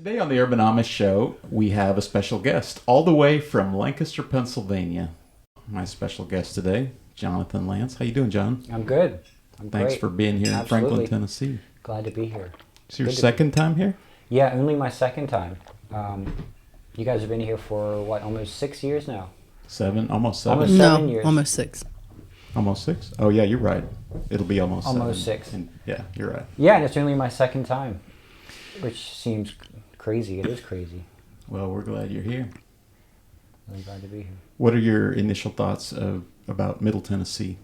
Today on the Urban Amish Show, we have a special guest all the way from Lancaster, Pennsylvania. My special guest today, Jonathan Lantz. How you doing, John? I'm good. Thanks great. for being here in Franklin, Tennessee. Glad to be here. It's your second time here? Yeah, only my second time. You guys have been here for, what, almost 6 years now? Almost seven? Almost 7 years. Almost 6. Almost 6? Oh, yeah, you're right. It'll be almost 6. Yeah, you're right. Yeah, and it's only my second time, which seems crazy. It is crazy. Well, we're glad you're here. I'm glad to be here. What are your initial thoughts about Middle Tennessee?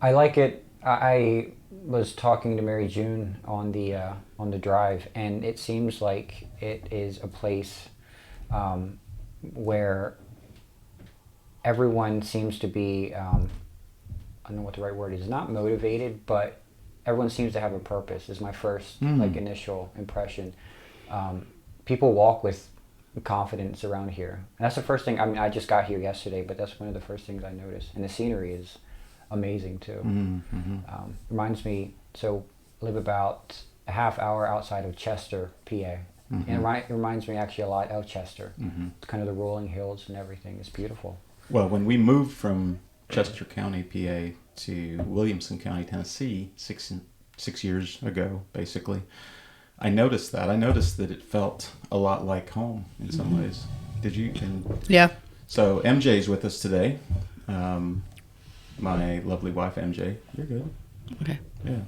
I like it. I was talking to Mary June on the drive, and it seems like it is a place where everyone seems to be, I don't know what the right word is, not motivated, but everyone seems to have a purpose, is my first initial impression. People walk with confidence around here. And that's the first thing. I mean, I just got here yesterday, but that's one of the first things I noticed. And the scenery is amazing too. Reminds me, so I live about a half hour outside of Chester, PA. And it reminds me actually a lot of Chester. It's kind of the rolling hills and everything. It's beautiful. Well, when we moved from Chester County, PA to Williamson County, Tennessee, six years ago, basically, I noticed that. I noticed that it felt a lot like home in some ways. Did you? Yeah. So MJ's with us today. My lovely wife, MJ. You're good. Okay. Yeah.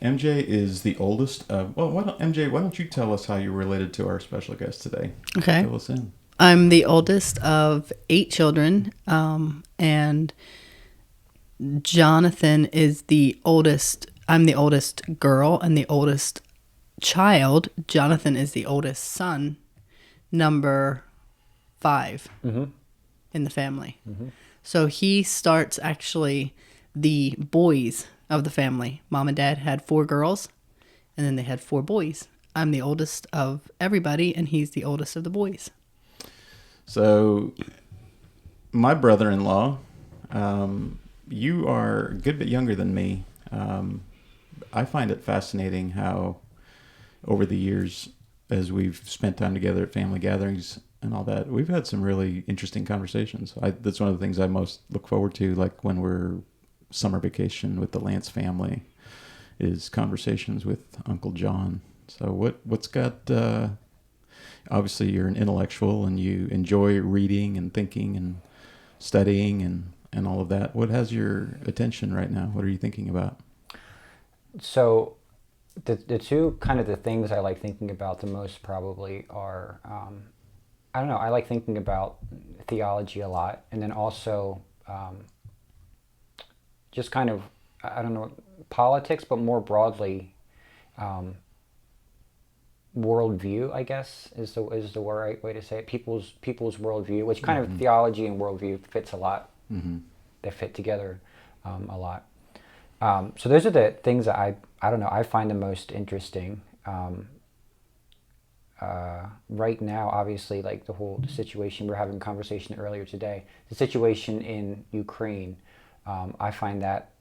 MJ is the oldest of... Well, why don't you tell us how you're related to our special guest today? Okay. Fill us in. I'm the oldest of 8 children, and Jonathan is the oldest. I'm the oldest girl and the oldest child. Jonathan is the oldest son, number 5 in the family. So he starts actually the boys of the family. Mom and Dad had 4 girls, and then they had 4 boys. I'm the oldest of everybody, and he's the oldest of the boys. So, my brother-in-law, you are a good bit younger than me. I find it fascinating how, over the years, as we've spent time together at family gatherings and all that, we've had some really interesting conversations. That's one of the things I most look forward to, like when we're summer vacation with the Lantz family, is conversations with Uncle John. So what's got... Obviously, you're an intellectual and you enjoy reading and thinking and studying and all of that. What has your attention right now? What are you thinking about? So the two kind of the things I like thinking about the most probably are, I don't know, I like thinking about theology a lot. And then also just kind of, I don't know, politics, but more broadly, worldview, I guess, is the right way to say it. People's worldview, which kind of theology and worldview fits a lot. They fit together a lot. So those are the things that I don't know, I find the most interesting. Right now, obviously, like the whole situation, we're having a conversation earlier today, the situation in Ukraine, I find that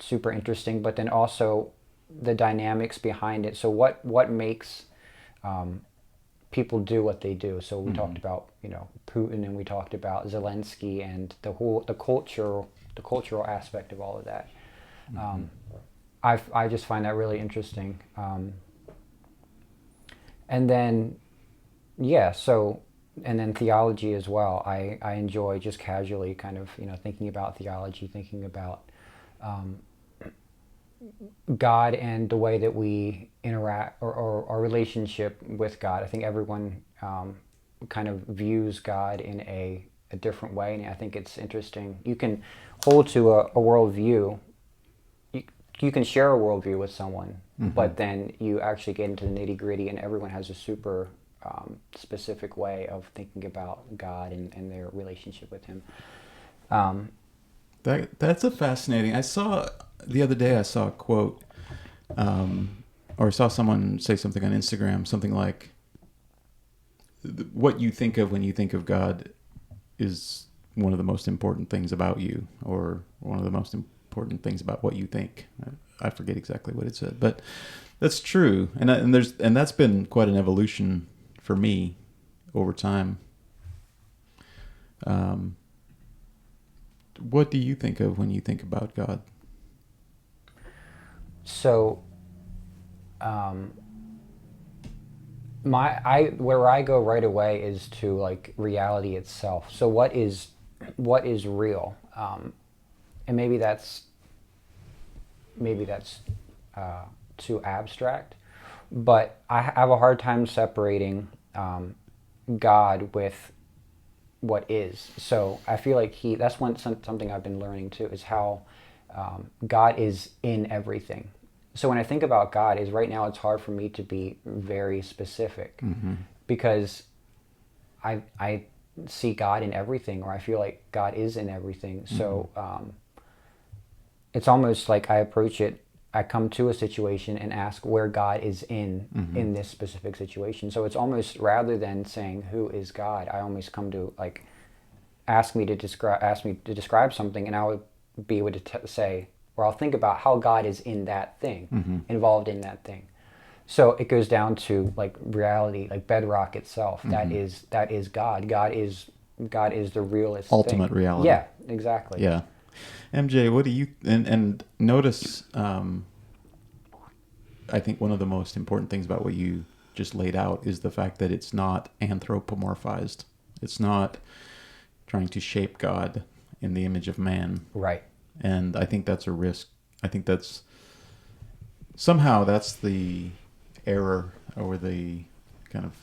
super interesting, but then also the dynamics behind it. So what makes people do what they do? So we talked about, Putin, and we talked about Zelensky and the cultural aspect of all of that. I just find that really interesting. And then and then theology as well. I enjoy just casually kind of, thinking about theology, thinking about God and the way that we interact, or our relationship with God. I think everyone kind of views God in a different way, and I think it's interesting. You can hold to a worldview. You can share a worldview with someone, but then you actually get into the nitty-gritty, and everyone has a super specific way of thinking about God and their relationship with Him. That's a fascinating... The other day I saw a quote, or I saw someone say something on Instagram, something like, what you think of when you think of God is one of the most important things about you, or one of the most important things about what you think. I forget exactly what it said, but That's true, and that's been quite an evolution for me over time. What do you think of when you think about God? So, where I go right away is to like reality itself. So what is real? And maybe that's too abstract, but I have a hard time separating God with what is. So I feel like that's something I've been learning too, is how God is in everything. So when I think about God, is right now it's hard for me to be very specific, because I see God in everything, or I feel like God is in everything. So it's almost like I approach it, I come to a situation and ask where God is in this specific situation. So it's almost, rather than saying who is God, I almost come to like ask me to describe something, and I would be able to say, or I'll think about how God is in that thing, involved in that thing. So it goes down to like reality, like bedrock itself. That is God. God is the realest ultimate thing. reality. Yeah, exactly. Yeah. MJ, what do you and notice? I think one of the most important things about what you just laid out is the fact that it's not anthropomorphized. It's not trying to shape God in the image of man. Right. And I think that's a risk. I think that's the error, or the kind of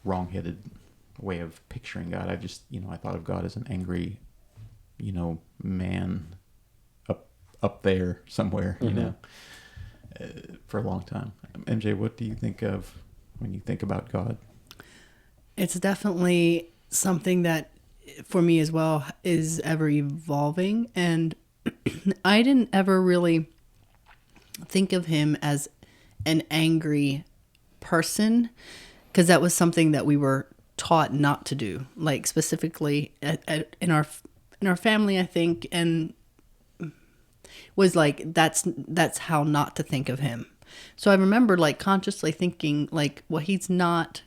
wrong-headed way of picturing God. I thought of God as an angry, man up there somewhere, for a long time. MJ, what do you think of when you think about God? It's definitely something that, for me as well, is ever evolving. And I didn't ever really think of him as an angry person, because that was something that we were taught not to do, like specifically in our family, I think, and was like, that's how not to think of him. So I remember like consciously thinking like, well, he's not,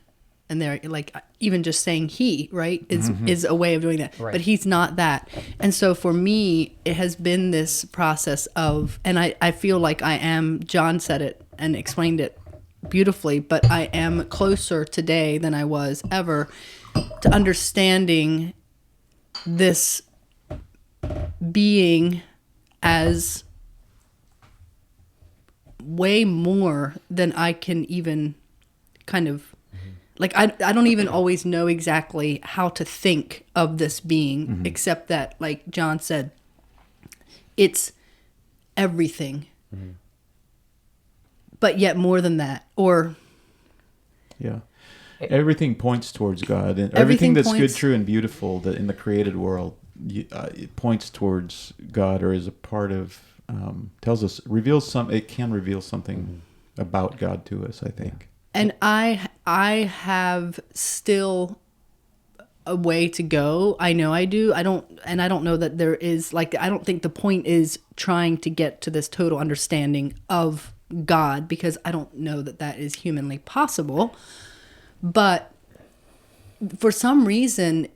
and they're like, even just saying he, right, is a way of doing that, right. But he's not that. And so for me, it has been this process of, and I feel like Jon said it and explained it beautifully, but I am closer today than I was ever to understanding this being as way more than I can even kind of, like, I don't even always know exactly how to think of this being, except that, like Jon said, it's everything. But yet more than that, or... Yeah. Everything points towards God. And everything that's good, true, and beautiful that in the created world, it points towards God, or is a part of, it can reveal something about God to us, I think. And I have still a way to go. I know I do. I don't know that there is, like, I don't think the point is trying to get to this total understanding of God, because I don't know that is humanly possible. But for some reason,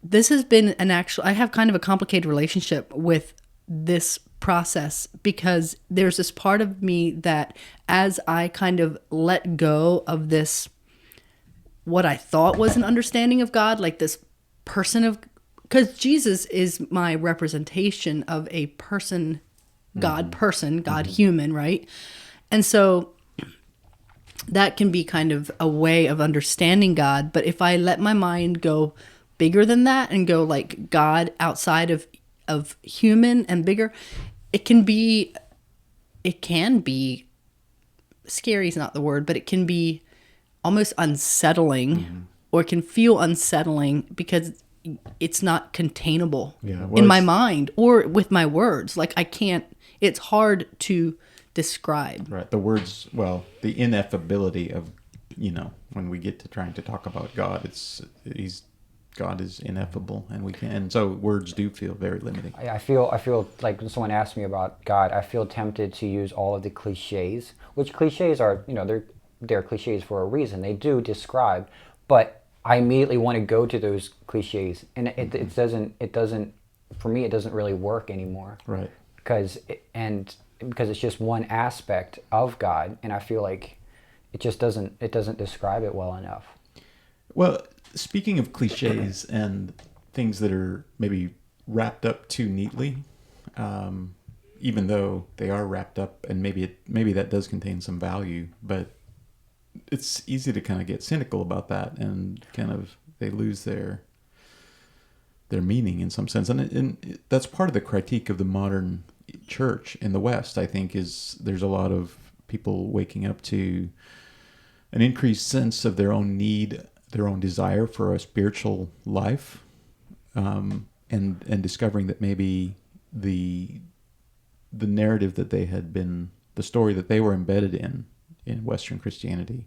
this has been I have kind of a complicated relationship with this process, because there's this part of me that, as I kind of let go of this, what I thought was an understanding of God, like this person of, because Jesus is my representation of a person, God person, God human, right? And so that can be kind of a way of understanding God. But if I let my mind go bigger than that and go like God outside of human and bigger, it can be scary is not the word, but it can be almost unsettling, or it can feel unsettling because it's not containable in my mind or with my words. Like it's hard to describe. Right. The words, the ineffability of, when we get to trying to talk about God, he's God is ineffable, and we can. And so words do feel very limiting. I feel like when someone asks me about God, I feel tempted to use all of the cliches, which cliches are, they're cliches for a reason. They do describe, but I immediately want to go to those cliches, and it doesn't for me, it doesn't really work anymore. Right. Because it's just one aspect of God, and I feel like it doesn't describe it well enough. Well, speaking of cliches and things that are maybe wrapped up too neatly, even though they are wrapped up, and maybe that does contain some value, but it's easy to kind of get cynical about that, and kind of they lose their meaning in some sense, and that's part of the critique of the modern church in the West. I think there's a lot of people waking up to an increased sense of their own need, their own desire for a spiritual life, and discovering that maybe the narrative that they had been, the story that they were embedded in Western Christianity,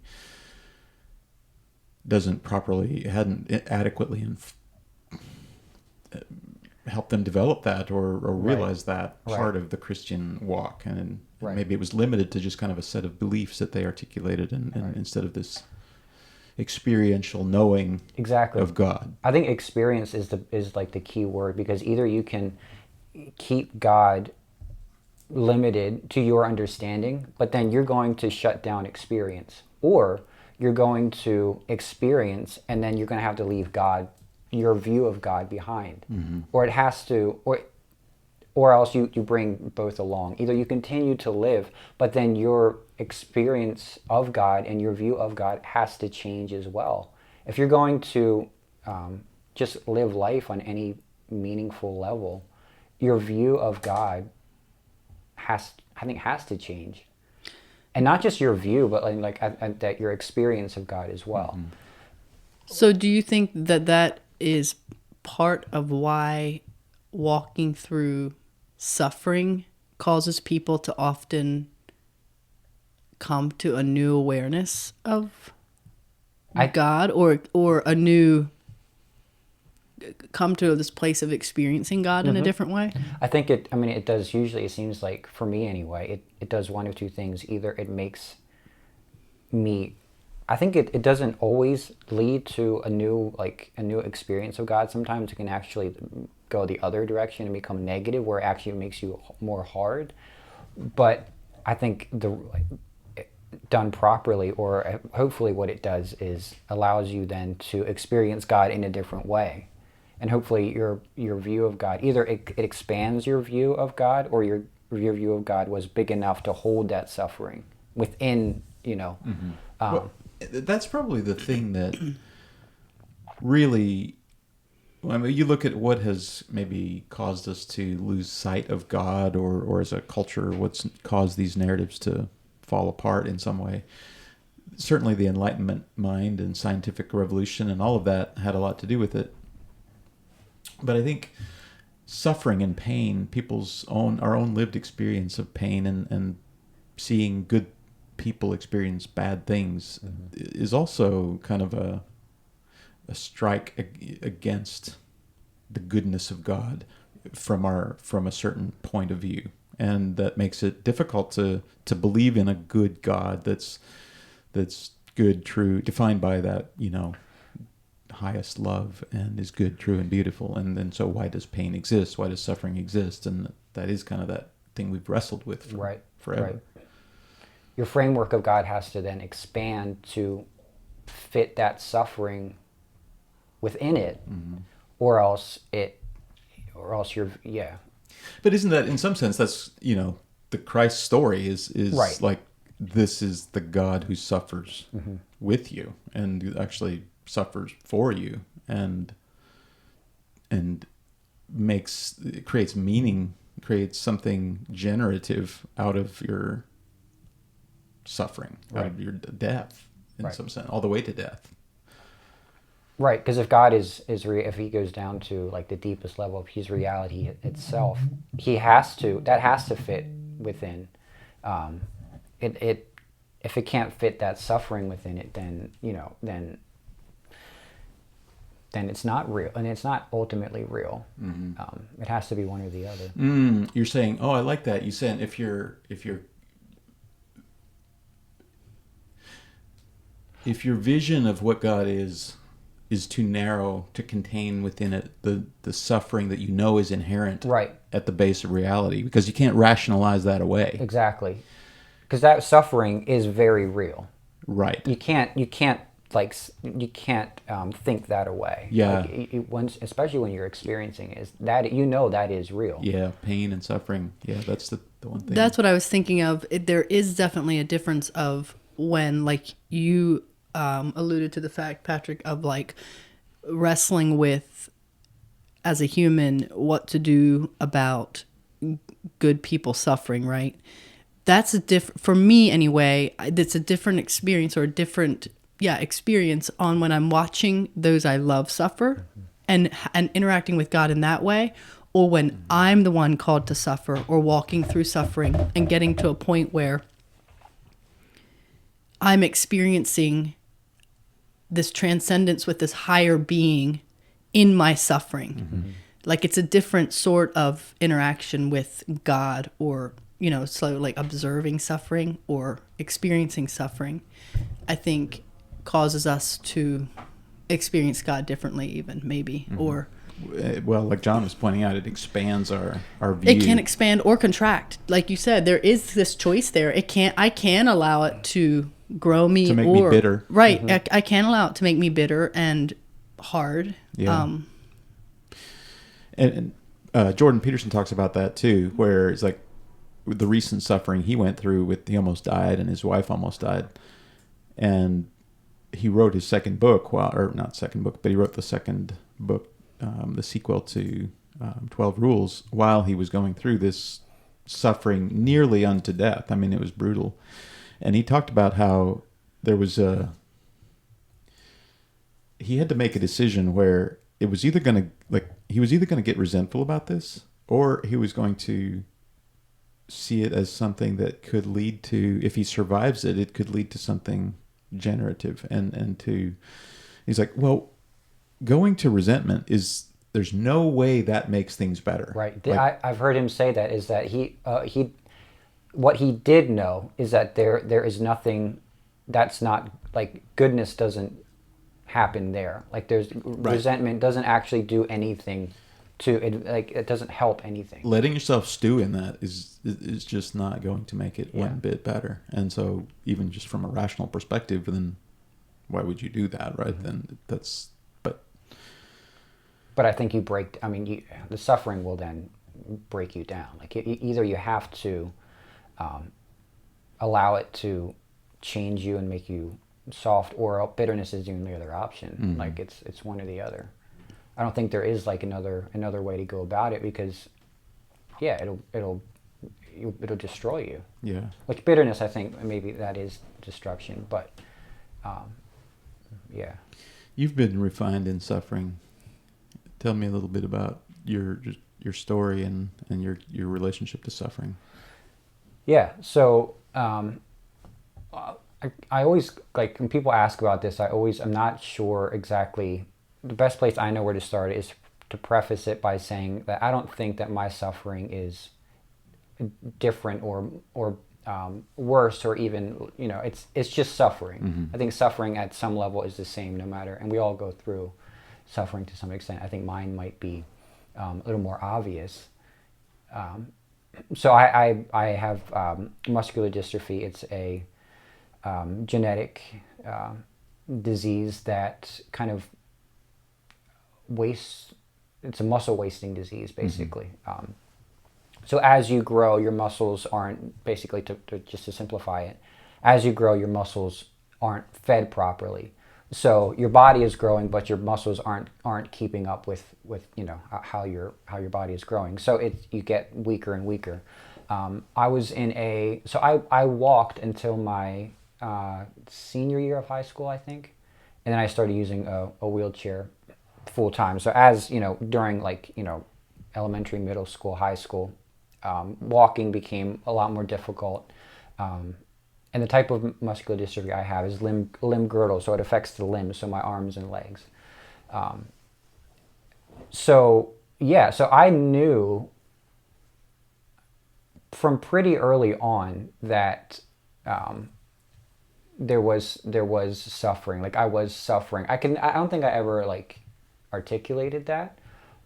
hadn't adequately helped them develop that or realize that part of the Christian walk, and maybe it was limited to just kind of a set of beliefs that they articulated, and instead of this experiential knowing of God. I think experience is like the key word, because either you can keep God limited to your understanding, but then you're going to shut down experience, or you're going to experience and then you're going to have to leave God, your view of God, behind. Or it has to, or else you bring both along. Either you continue to live, but then your experience of God and your view of God has to change as well. If you're going to just live life on any meaningful level, your view of God has to change. And not just your view, but that your experience of God as well. So do you think that is part of why walking through suffering causes people to often come to a new awareness of God, or a new, come to this place of experiencing God in a different way? I think it does. Usually it seems like, for me anyway, it does one of two things. Either it makes me, I think it doesn't always lead to a new experience of God. Sometimes it can actually go the other direction and become negative, where it actually makes you more hard. But I think done properly, or hopefully what it does is allows you then to experience God in a different way. And hopefully your view of God, either it expands your view of God, or your view of God was big enough to hold that suffering within, Well, that's probably the thing that really, I mean, you look at what has maybe caused us to lose sight of God, or as a culture, what's caused these narratives to fall apart in some way. Certainly the Enlightenment mind and scientific revolution and all of that had a lot to do with it. But I think suffering and pain, our own lived experience of pain, and seeing good people experience bad things, is also kind of a strike against the goodness of God from a certain point of view, and that makes it difficult to believe in a good God that's good, true, defined by that highest love, and is good, true, and beautiful. And then so why does pain exist? Why does suffering exist? And that is kind of that thing we've wrestled with forever. Right. Your framework of God has to then expand to fit that suffering within it, or else you're But isn't that, in some sense, that's the Christ story is right. Like, this is the God who suffers with you, and actually suffers for you, and creates meaning, creates something generative out of your suffering, out of your death, in some sense, all the way to death. Right, because if God if he goes down to like the deepest level of his reality itself, that has to fit within. If it can't fit that suffering within it, then then it's not real, and it's not ultimately real. It has to be one or the other. You're saying, oh, I like that. You said if your vision of what God is too narrow to contain within it the suffering that you know is inherent Right. at the base of reality, because you can't rationalize that away. Exactly. Because that suffering is very real. Right. You can't think that away. Yeah. Especially when you're experiencing it, that is real. Yeah, pain and suffering. Yeah, that's the one thing. That's what I was thinking of. There is definitely a difference of when, like, you alluded to the fact, Patrick, of like wrestling with, as a human, what to do about good people suffering, right? That's for me anyway, it's a different experience, or a different experience on when I'm watching those I love suffer and interacting with God in that way, or when I'm the one called to suffer or walking through suffering and getting to a point where I'm experiencing this transcendence with this higher being in my suffering. Like, it's a different sort of interaction with God, or, so like observing suffering or experiencing suffering, I think causes us to experience God differently, even maybe, or... Well, like John was pointing out, it expands our view. It can expand or contract. Like you said, there is this choice there. I can allow it to grow me, to make me bitter. Right. I can allow it to make me bitter and hard. Yeah. And Jordan Peterson talks about that too, where it's like with the recent suffering he went through he almost died, and his wife almost died. And he wrote his second book, but he wrote the second book, the sequel to 12 Rules, while he was going through this suffering nearly unto death. I mean, it was brutal. And he talked about how there was he had to make a decision where it was either going to, he was either going to get resentful about this, or he was going to see it as something that could lead to, if he survives it, it could lead to something generative. And he's like, well, going to resentment there's no way that makes things better. Right. I've heard him say that, is that what he did know is that there is nothing that's not, like, goodness doesn't happen there. Like, there's resentment doesn't actually do anything to it. Like, it doesn't help anything. Letting yourself stew in that is just not going to make it one bit better. And so, even just from a rational perspective, then why would you do that, right? Then But I think the suffering will then break you down. Like, either you have to allow it to change you and make you soft, or bitterness is the only other option. Like, it's one or the other. I don't think there is like another way to go about it, because it'll destroy you. Yeah. Like, bitterness, I think maybe that is destruction, but yeah. You've been refined in suffering. Tell me a little bit about your story and your relationship to suffering. Yeah. So I always, like, when people ask about this, I'm not sure exactly. The best place I know where to start is to preface it by saying that I don't think that my suffering is different or worse, or even, it's just suffering. I think suffering at some level is the same no matter, and we all go through suffering to some extent. I think mine might be a little more obvious. So I have muscular dystrophy. It's a genetic disease that kind of wastes. It's a muscle wasting disease, basically. So as you grow, your muscles aren't, basically, just to simplify it, as you grow, your muscles aren't fed properly. So your body is growing, but your muscles aren't keeping up with how your body is growing. So you get weaker and weaker. I walked until my senior year of high school, I think, and then I started using a wheelchair full time. So as during elementary, middle school, high school, walking became a lot more difficult. And the type of muscular dystrophy I have is limb girdle, so it affects the limbs, so my arms and legs. So yeah, so I knew from pretty early on that there was suffering. Like I was suffering. I don't think I ever like articulated that,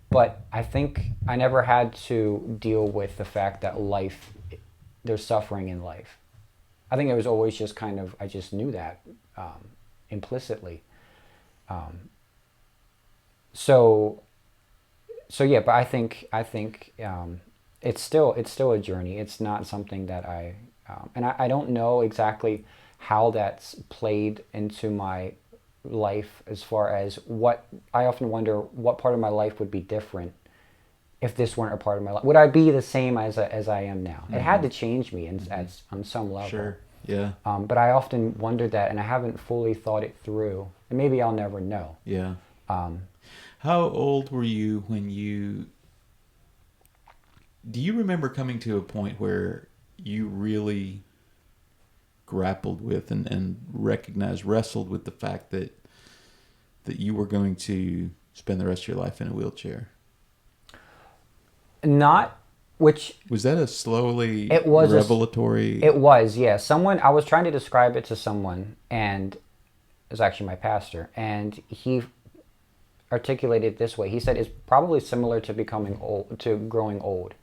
but I think I never had to deal with the fact that there's suffering in life. I think it was always just kind of, I just knew that implicitly. So yeah, but I think it's still a journey. It's not something that and I don't know exactly how that's played into my life as far as what I often wonder what part of my life would be different if this weren't a part of my life. Would I be the same as I am now? Mm-hmm. It had to change me on some level. Sure. Yeah. But I often wondered that, and I haven't fully thought it through, and maybe I'll never know. Yeah. How old were you when do you remember coming to a point where you really grappled with and wrestled with the fact that you were going to spend the rest of your life in a wheelchair? Was that a slowly revelatory? It was, yeah. I was trying to describe it to someone, and it was actually my pastor, and he articulated it this way. He said it's probably similar to growing old.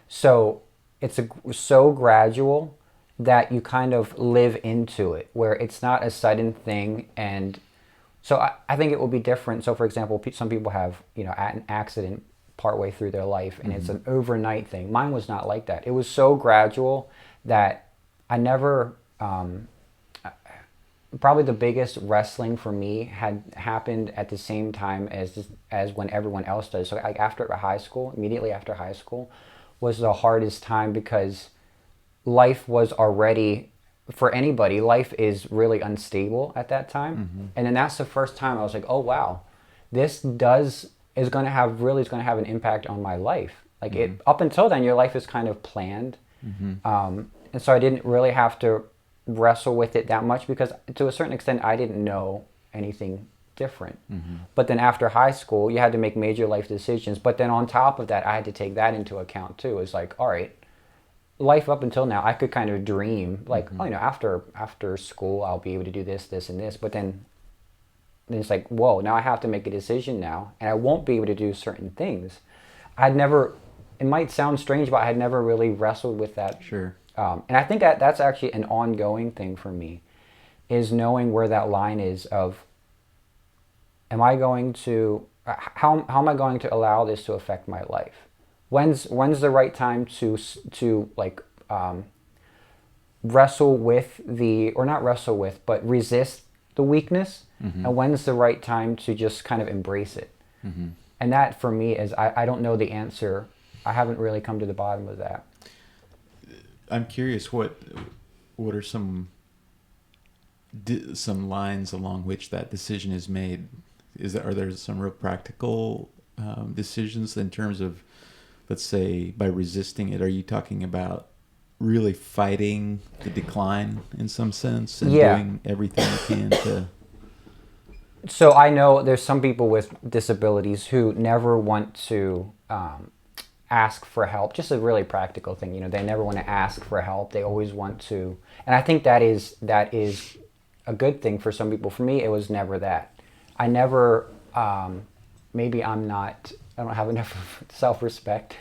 So it's so gradual that you kind of live into it, where it's not a sudden thing. And so I think it will be different. So for example, some people have, an accident partway through their life, and it's an overnight thing. Mine was not like that. It was so gradual that I never, probably the biggest wrestling for me had happened at the same time as when everyone else does. So like immediately after high school was the hardest time, because life was already, for anybody, life is really unstable at that time. Mm-hmm. And then that's the first time I was like, oh wow, this is going to have an impact on my life. Like up until then, your life is kind of planned. Mm-hmm. And so I didn't really have to wrestle with it that much, because to a certain extent, I didn't know anything different. Mm-hmm. But then after high school, you had to make major life decisions. But then on top of that, I had to take that into account too. It's like, all right, life up until now, I could kind of dream like, after school, I'll be able to do this, this, and this. But then it's like, whoa, now I have to make a decision now, and I won't be able to do certain things. It might sound strange, but I had never really wrestled with that. Sure. And I think that's actually an ongoing thing for me, is knowing where that line is of, how am I going to allow this to affect my life? When's the right time to wrestle with but resist the weakness? Mm-hmm. And when's the right time to just kind of embrace it? Mm-hmm. And that for me is, I don't know the answer. I haven't really come to the bottom of that. I'm curious, what are some lines along which that decision is made? Are there some real practical decisions in terms of, let's say, by resisting it? Are you talking about really fighting the decline in some sense and doing everything you can to? So I know there's some people with disabilities who never want to ask for help. Just a really practical thing, they never want to ask for help. They always want to, and I think that is a good thing for some people. For me, it was never that. I never, maybe I don't have enough self-respect,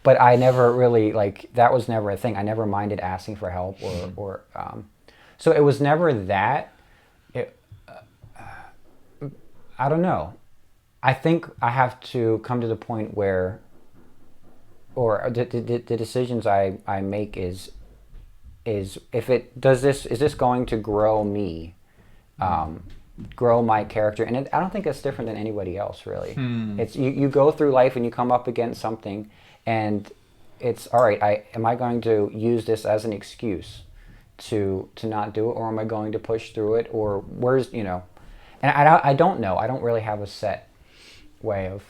but I never really, that was never a thing. I never minded asking for help so it was never that. I don't know. I think I have to come to the point where, or the decisions I make is if it does this, is this going to grow me, grow my character? And I don't think it's different than anybody else, really. It's you go through life and you come up against something, and it's all right. Am I going to use this as an excuse to not do it, or am I going to push through it, or where's And I don't know. I don't really have a set way of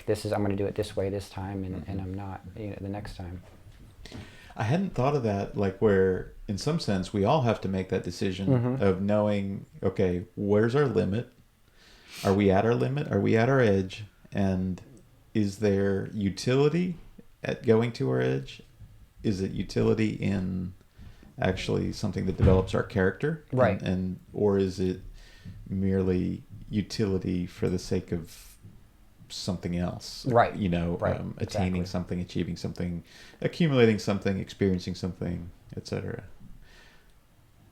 this is, I'm going to do it this way this time, and I'm not the next time. I hadn't thought of that, where in some sense we all have to make that decision of knowing, okay, where's our limit? Are we at our limit? Are we at our edge? And is there utility at going to our edge? Is it utility in actually something that develops our character? Right. And or is it merely utility for the sake of something else? Right. You know, Right. attaining Exactly. something, achieving something, accumulating something, experiencing something, etc.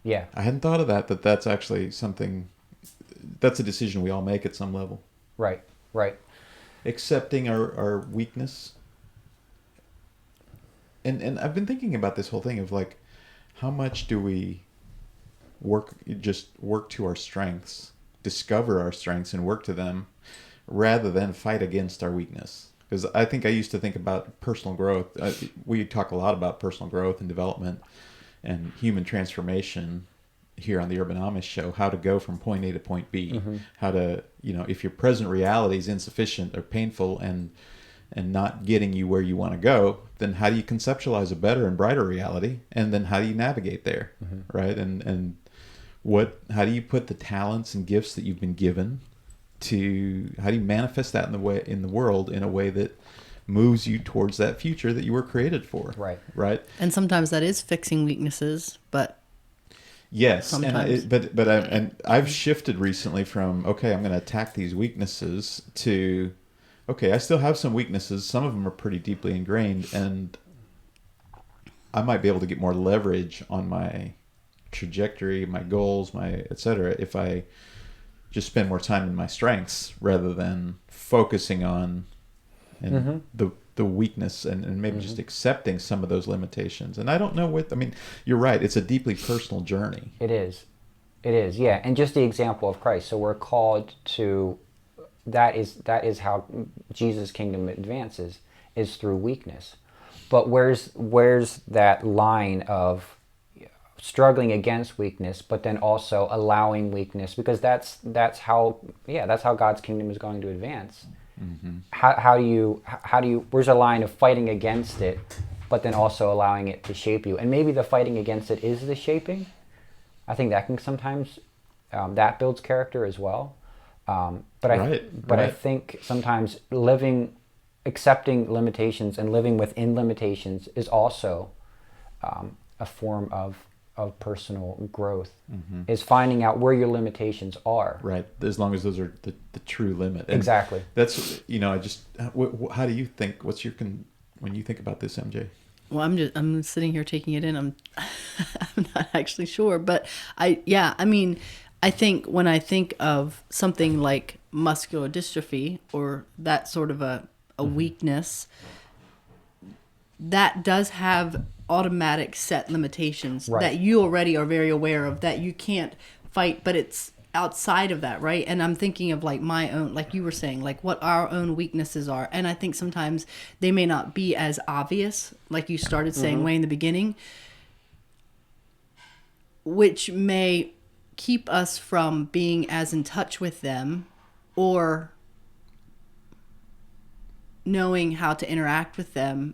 Yeah. I hadn't thought of that. That's actually something. That's a decision we all make at some level. Right. Right. Accepting our weakness. And I've been thinking about this whole thing of like, how much do we work to our strengths, discover our strengths and work to them, rather than fight against our weakness? Because I think I used to think about personal growth. We talk a lot about personal growth and development and human transformation here on the Urban Amish Show, how to go from point A to point B, how to, if your present reality is insufficient or painful and not getting you where you want to go, then how do you conceptualize a better and brighter reality? And then how do you navigate there, right? And how do you put the talents and gifts that you've been given to, how do you manifest that in the world in a way that moves you towards that future that you were created for? Right. And sometimes that is fixing weaknesses, but yes, sometimes. and I've shifted recently from, okay, I'm going to attack these weaknesses, to, okay, I still have some weaknesses. Some of them are pretty deeply ingrained, and I might be able to get more leverage on my trajectory, my goals, my etc. if I just spend more time in my strengths rather than focusing on the weakness and maybe just accepting some of those limitations. And I don't know you're right. It's a deeply personal journey. It is, yeah. And just the example of Christ. So we're called to, that is how Jesus' kingdom advances, is through weakness. But where's that line of struggling against weakness, but then also allowing weakness? Because that's how God's kingdom is going to advance. How do you where's a line of fighting against it, but then also allowing it to shape you? And maybe the fighting against it is the shaping. I think that can sometimes that builds character as well. But I think sometimes accepting limitations and living within limitations is also a form of personal growth, is finding out where your limitations are. Right. As long as those are the true limit. And exactly. That's, how do you think, when you think about this, MJ? Well, I'm sitting here taking it in. I'm not actually sure, but I think when I think of something like muscular dystrophy or that sort of a weakness, that does have automatic set limitations that you already are very aware of, that you can't fight, but it's outside of that, right? And I'm thinking of like my own, like you were saying, like what our own weaknesses are. And I think sometimes they may not be as obvious, like you started saying way in the beginning, which may keep us from being as in touch with them or knowing how to interact with them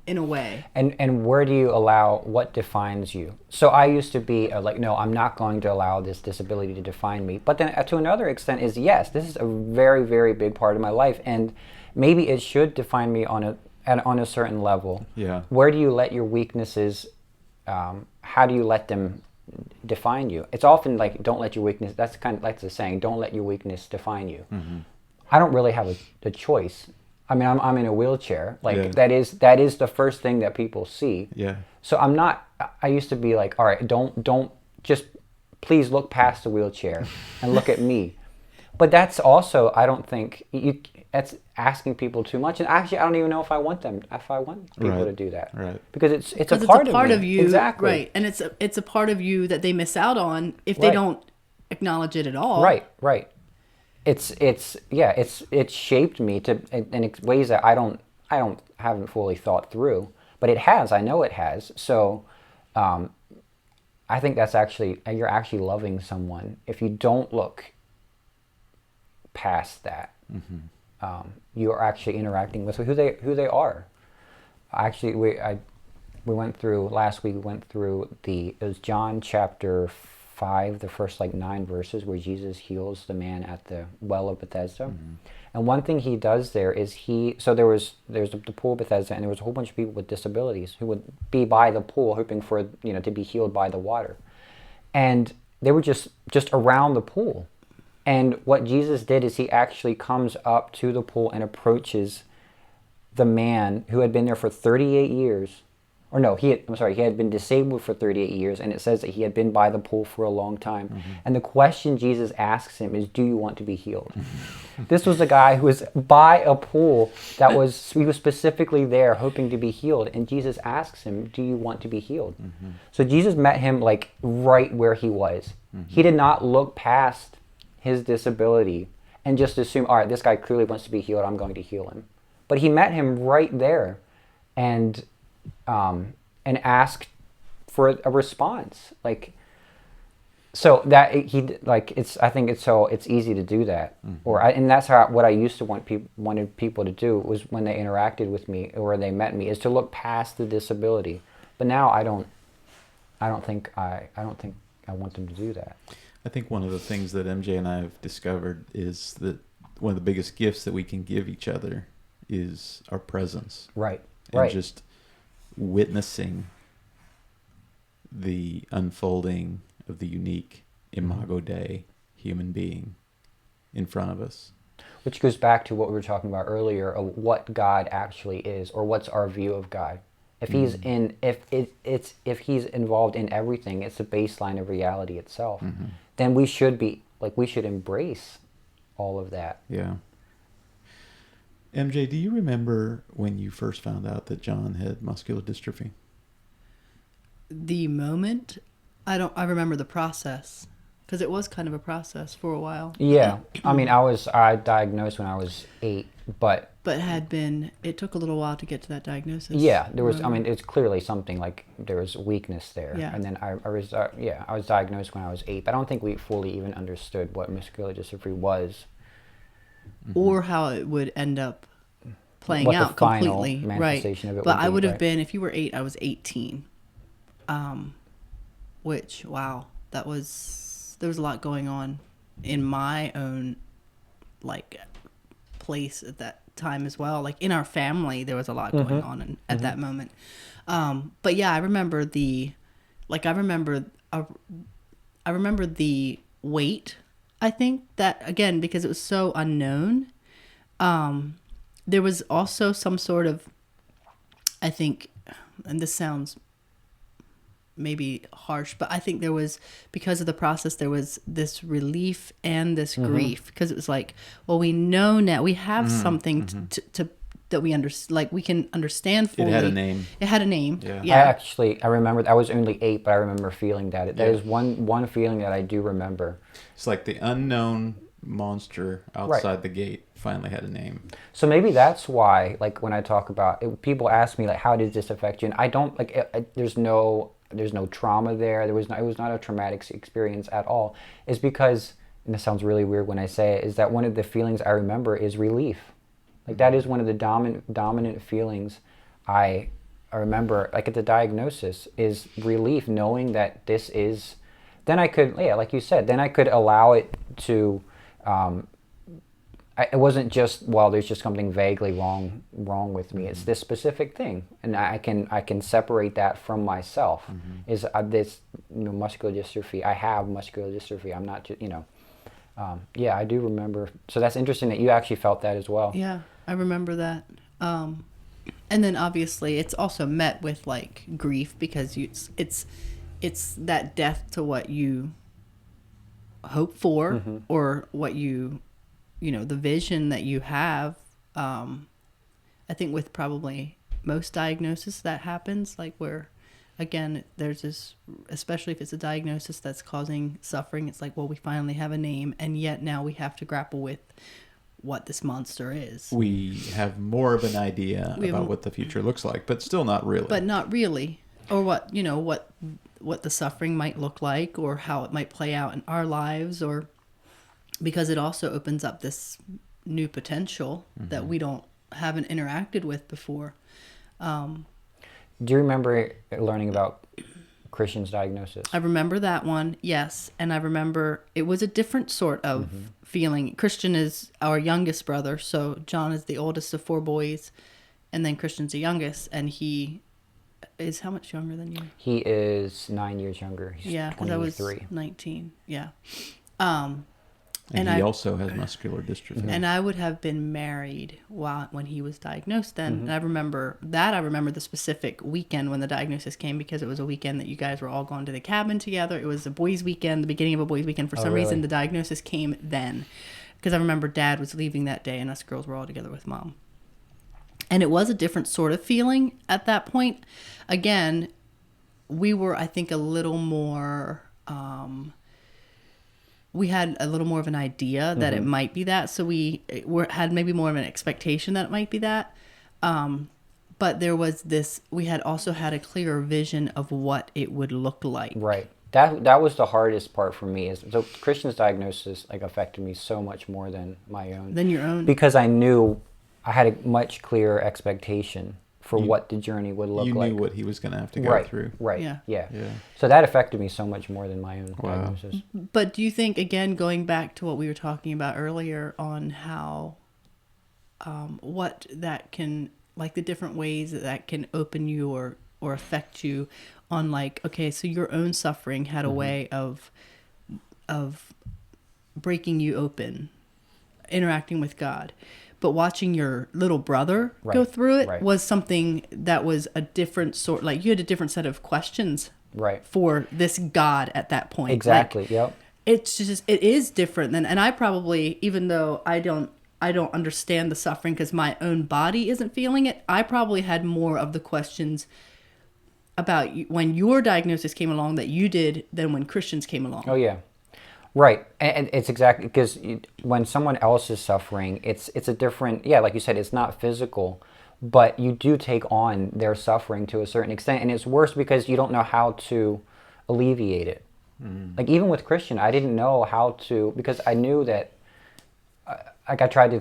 in a way. And where do you allow, what defines you? So I used to be no, I'm not going to allow this disability to define me. But then to another extent is, yes, this is a very, very big part of my life, and maybe it should define me on a certain level. Yeah. Where do you let your weaknesses, how do you let them define you? It's often like, don't let your weakness, that's kind of like the saying, don't let your weakness define you. I don't really have a choice. I mean, I'm in a wheelchair. That is the first thing that people see. Yeah. So I used to be like, all right, don't just, please look past the wheelchair and look at me. But that's also, I don't think, that's asking people too much. And actually, I don't even know if I want people to do that. Right. Because it's a part of you. Exactly. Right. And it's a part of you that they miss out on if they don't acknowledge it at all. Right. It's shaped me in ways that I haven't fully thought through, but it has. I know it has. So, I think you're actually loving someone if you don't look past that. You are actually interacting with who they are. Actually, last week we went through it was John chapter the first like 9 verses where Jesus heals the man at the well of Bethesda. And one thing he does there is there's the pool of Bethesda, and there was a whole bunch of people with disabilities who would be by the pool hoping for, to be healed by the water. And they were just around the pool. And what Jesus did is he actually comes up to the pool and approaches the man who had been there for 38 years. Or no, he had been disabled for 38 years, and it says that he had been by the pool for a long time. And the question Jesus asks him is, do you want to be healed? This was the guy who was by a pool he was specifically there hoping to be healed. And Jesus asks him, do you want to be healed? So Jesus met him like right where he was. He did not look past his disability and just assume, all right, this guy clearly wants to be healed, I'm going to heal him. But he met him right there and asked for a response. So that it's easy to do that. And that's what I used to wanted people to do, was when they interacted with me or they met me, is to look past the disability. But now I don't think I want them to do that. I think one of the things that MJ and I have discovered is that one of the biggest gifts that we can give each other is our presence. Right. And just witnessing the unfolding of the unique Imago Dei human being in front of us. Which goes back to what we were talking about earlier of what God actually is, or what's our view of God. If he's if he's involved in everything, it's the baseline of reality itself. Then we should embrace all of that. Yeah. MJ, do you remember when you first found out that Jon had muscular dystrophy? The moment, I remember the process, because it was kind of a process for a while. Yeah. I mean, I diagnosed when I was 8, but it took a little while to get to that diagnosis. Yeah, there was, it's clearly something like there was weakness there. Yeah. And then I was diagnosed when I was 8, but I don't think we fully even understood what muscular dystrophy was. Or how it would end up playing out completely. Manifestation of it But would I be, would have right? been, if you were 8, I was 18. Which, wow, there was a lot going on in my own, place at that time as well. Like, in our family, there was a lot going on at that moment. But yeah, I remember the weight, I think, that, again, because it was so unknown, there was also some sort of, I think, and this sounds maybe harsh, but I think there was, because of the process, there was this relief and this grief, because it was like, well, we know now, we have something to that we we can understand fully. It had a name. It had a name. Yeah. I remember, I was only 8, but I remember feeling that. That is one feeling that I do remember. It's like the unknown monster outside the gate finally had a name. So maybe that's why, when I talk about it, people ask me, how did this affect you? And I don't, there's no trauma there. It was not a traumatic experience at all. It's because, and this sounds really weird when I say it, is that one of the feelings I remember is relief. That is one of the dominant feelings I remember, at the diagnosis, is relief, knowing that this is, then I could, like you said, then I could allow it to, it wasn't just, well, there's just something vaguely wrong with me. It's this specific thing, and I can separate that from myself. Is this muscular dystrophy? I have muscular dystrophy. I'm not just I do remember. So that's interesting that you actually felt that as well. Yeah, I remember that. And then obviously it's also met with grief, because it's that death to what you hope for, or what you the vision that you have. I think with probably most diagnosis that happens, where, again, there's this, especially if it's a diagnosis that's causing suffering, it's well, we finally have a name, and yet now we have to grapple with what this monster is. We have more of an idea about what the future looks like, but still not really. But not really. Or what the suffering might look like, or how it might play out in our lives, or because it also opens up this new potential that we haven't interacted with before. Do you remember learning about Christian's diagnosis. I remember that one, yes. And I remember it was a different sort of feeling. Christian is our youngest brother, so John is the oldest of 4 boys, and then Christian's the youngest, and he is how much younger than you? He is 9 years younger. He's Yeah, because I was 23. 19. Yeah. And he also has muscular dystrophy. And I would have been married when he was diagnosed then. And I remember the specific weekend when the diagnosis came, because it was a weekend that you guys were all going to the cabin together. It was a boys' weekend, the beginning of a boys' weekend. For some reason, the diagnosis came then. Because I remember Dad was leaving that day and us girls were all together with Mom. And it was a different sort of feeling at that point. Again, we were, I think, a little more... we had a little more of an idea that it might be that. So we had maybe more of an expectation that it might be that. But there was this, we had also had a clearer vision of what it would look like. Right. That was the hardest part for me. So Christian's diagnosis affected me so much more than my own. Than your own. Because I knew I had a much clearer expectation for what the journey would look like. You knew what he was going to have to go through. Right. Yeah. So that affected me so much more than my own diagnosis. But do you think, again, going back to what we were talking about earlier on how, what that can, like the different ways that can open you or affect you on okay, so your own suffering had a way of breaking you open, interacting with God. But watching your little brother go through it was something that was a different sort. You had a different set of questions for this God at that point. Exactly. Yep. It's just, it is different than, and I probably, even though I don't understand the suffering because my own body isn't feeling it, I probably had more of the questions about when your diagnosis came along that you did than when Christian's came along. Oh yeah. Right, and it's exactly because when someone else is suffering, it's a different, like you said, it's not physical, but you do take on their suffering to a certain extent, and it's worse because you don't know how to alleviate it. Even with Christian, I didn't know how to, because I knew that, I tried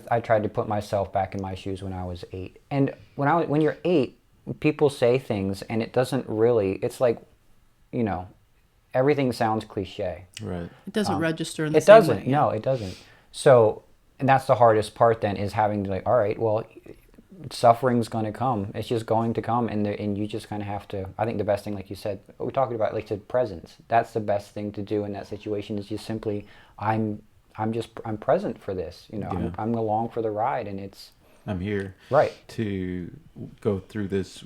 to put myself back in my shoes when I was 8, and when you're 8, people say things, and it doesn't really, it's everything sounds cliche. Right. It doesn't register in the same way. It doesn't. No, it doesn't. So, and that's the hardest part then, is having to all right, well, suffering's going to come. It's just going to come, and you just kind of have to, I think the best thing, like you said, we're talking about, presence. That's the best thing to do in that situation, is just simply, I'm present for this. I'm along for the ride, and I'm here. Right. To go through this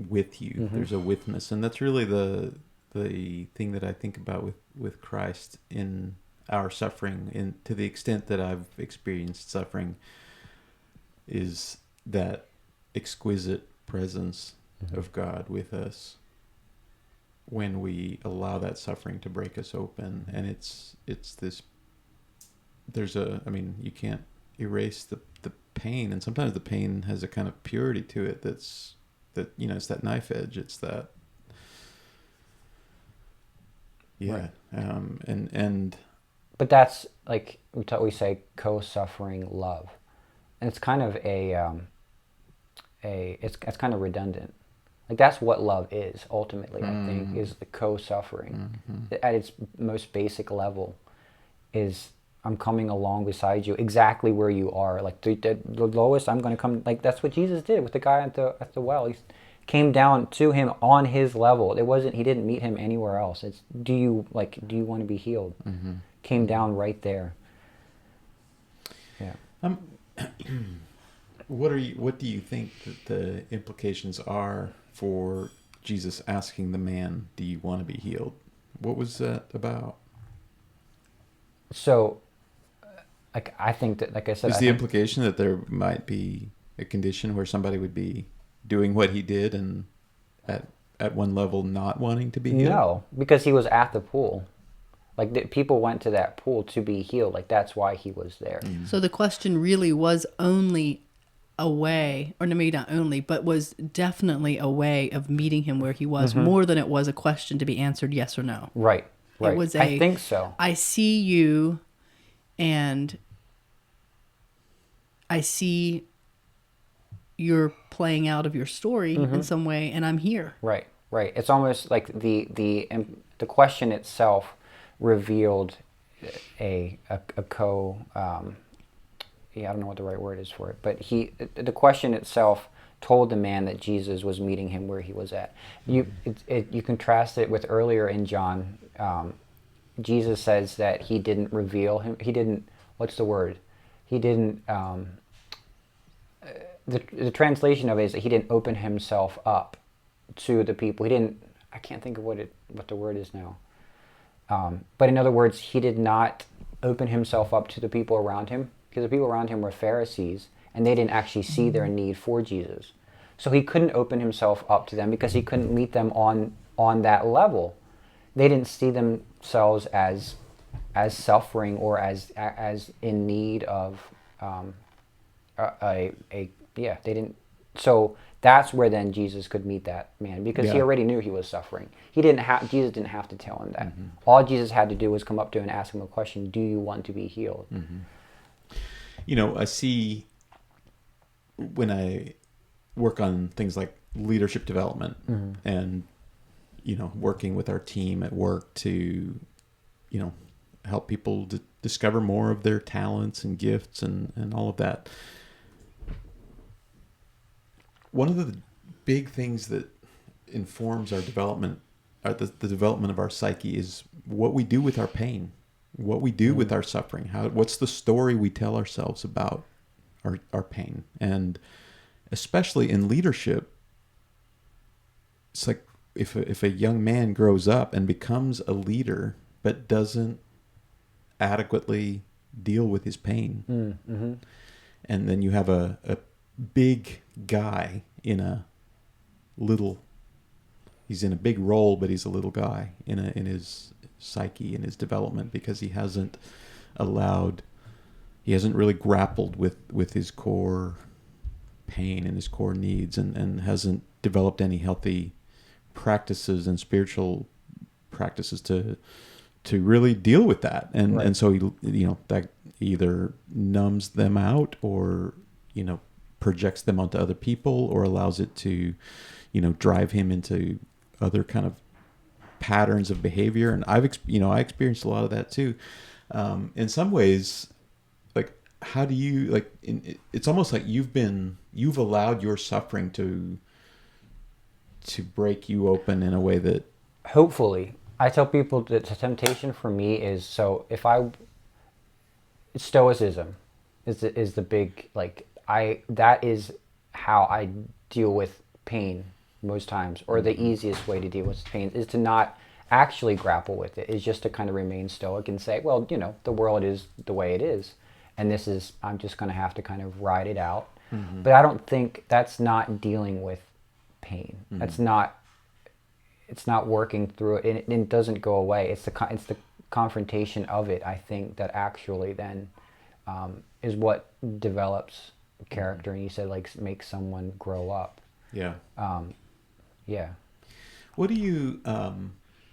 with you. There's a witness, and that's really the thing that I think about with Christ in our suffering, to the extent that I've experienced suffering, is that exquisite presence of God with us when we allow that suffering to break us open. And it's this, you can't erase the pain, and sometimes the pain has a kind of purity to it it's that knife edge, it's that but that's we say co-suffering love, and it's kind of it's kind of redundant. That's what love is ultimately. I think is the co-suffering at its most basic level. Is I'm coming along beside you exactly where you are. The lowest, I'm going to come. That's what Jesus did with the guy at the well. He came down to him on his level. It wasn't, he didn't meet him anywhere else. It's, do you want to be healed? Came down right there. Yeah. What do you think that the implications are for Jesus asking the man, do you want to be healed? What was that about? So, I think that, like I said... Is the implication that there might be a condition where somebody would be doing what he did and at one level not wanting to be healed? No, because he was at the pool. People went to that pool to be healed. That's why he was there. So the question really was only a way, or maybe not only, but was definitely a way of meeting him where he was, more than it was a question to be answered yes or no. Right. It was I think so. I see you, and I see you're playing out of your story in some way, and I'm here. Right. Right. It's almost like the question itself revealed a co. I don't know what the right word is for it, but the question itself told the man that Jesus was meeting him where he was at. You contrast it with earlier in John. Jesus says that he didn't reveal him. He didn't. What's the word? He didn't. The translation of it is that he didn't open himself up to the people. He didn't. I can't think of what the word is now. But in other words, he did not open himself up to the people around him, because the people around him were Pharisees, and they didn't actually see their need for Jesus. So he couldn't open himself up to them because he couldn't meet them on that level. They didn't see themselves as suffering or as in need of they didn't. So that's where then Jesus could meet that man, because he already knew he was suffering. Jesus didn't have to tell him that. Mm-hmm. All Jesus had to do was come up to him and ask him a question: do you want to be healed? Mm-hmm. I see when I work on things like leadership development and working with our team at work to help people to discover more of their talents and gifts and all of that. One of the big things that informs our development, the development of our psyche, is what we do with our pain, what we do with our suffering. What's the story we tell ourselves about our pain? And especially in leadership, it's like if a young man grows up and becomes a leader but doesn't adequately deal with his pain, and then you have a big guy he's in a big role, but he's a little guy in his psyche, in his development, because he hasn't really grappled with his core pain and his core needs, and hasn't developed any healthy practices and spiritual practices to really deal with that. And so he that either numbs them out or projects them onto other people, or allows it to drive him into other kind of patterns of behavior. And I experienced a lot of that too. In some ways, like, how do you, it's almost like you've allowed your suffering to break you open in a way that, hopefully, I tell people that the temptation for me is, stoicism is the big, that is how I deal with pain most times, or the easiest way to deal with pain is to not actually grapple with it, is just to kind of remain stoic and say, well, the world is the way it is, and I'm just going to have to kind of ride it out. Mm-hmm. But I don't think that's not dealing with pain. Mm-hmm. It's not working through it, and it doesn't go away. It's the confrontation of it, I think, that actually then is what develops character. And you said, makes someone grow up. Yeah. Yeah. What are you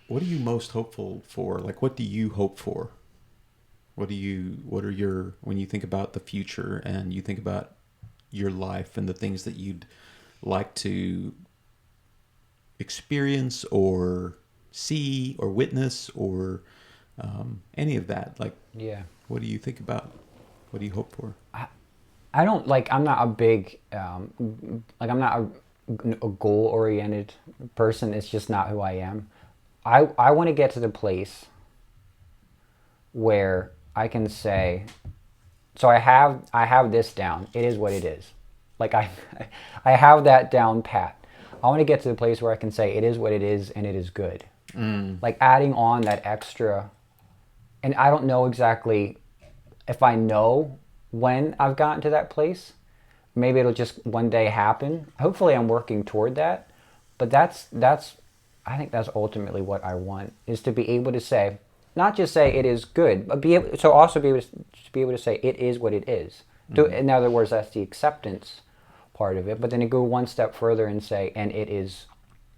most hopeful for? What do you hope for? When you think about the future and you think about your life and the things that you'd like to experience or see or witness or any of that, what do you think about? What do you hope for? I don't I'm not a big I'm not a goal-oriented person. It's just not who I am. I want to get to the place where I can say, so I have this down. It is what it is. I have that down pat. I want to get to the place where I can say it is what it is and it is good. Adding on that extra, and I don't know exactly if I know when I've gotten to that place. Maybe it'll just one day happen. Hopefully I'm working toward that. But I think that's ultimately what I want, is to be able to say, not just say it is good, but also be able to say it is what it is. Mm-hmm. In other words, that's the acceptance part of it. But then you go one step further and say, and it is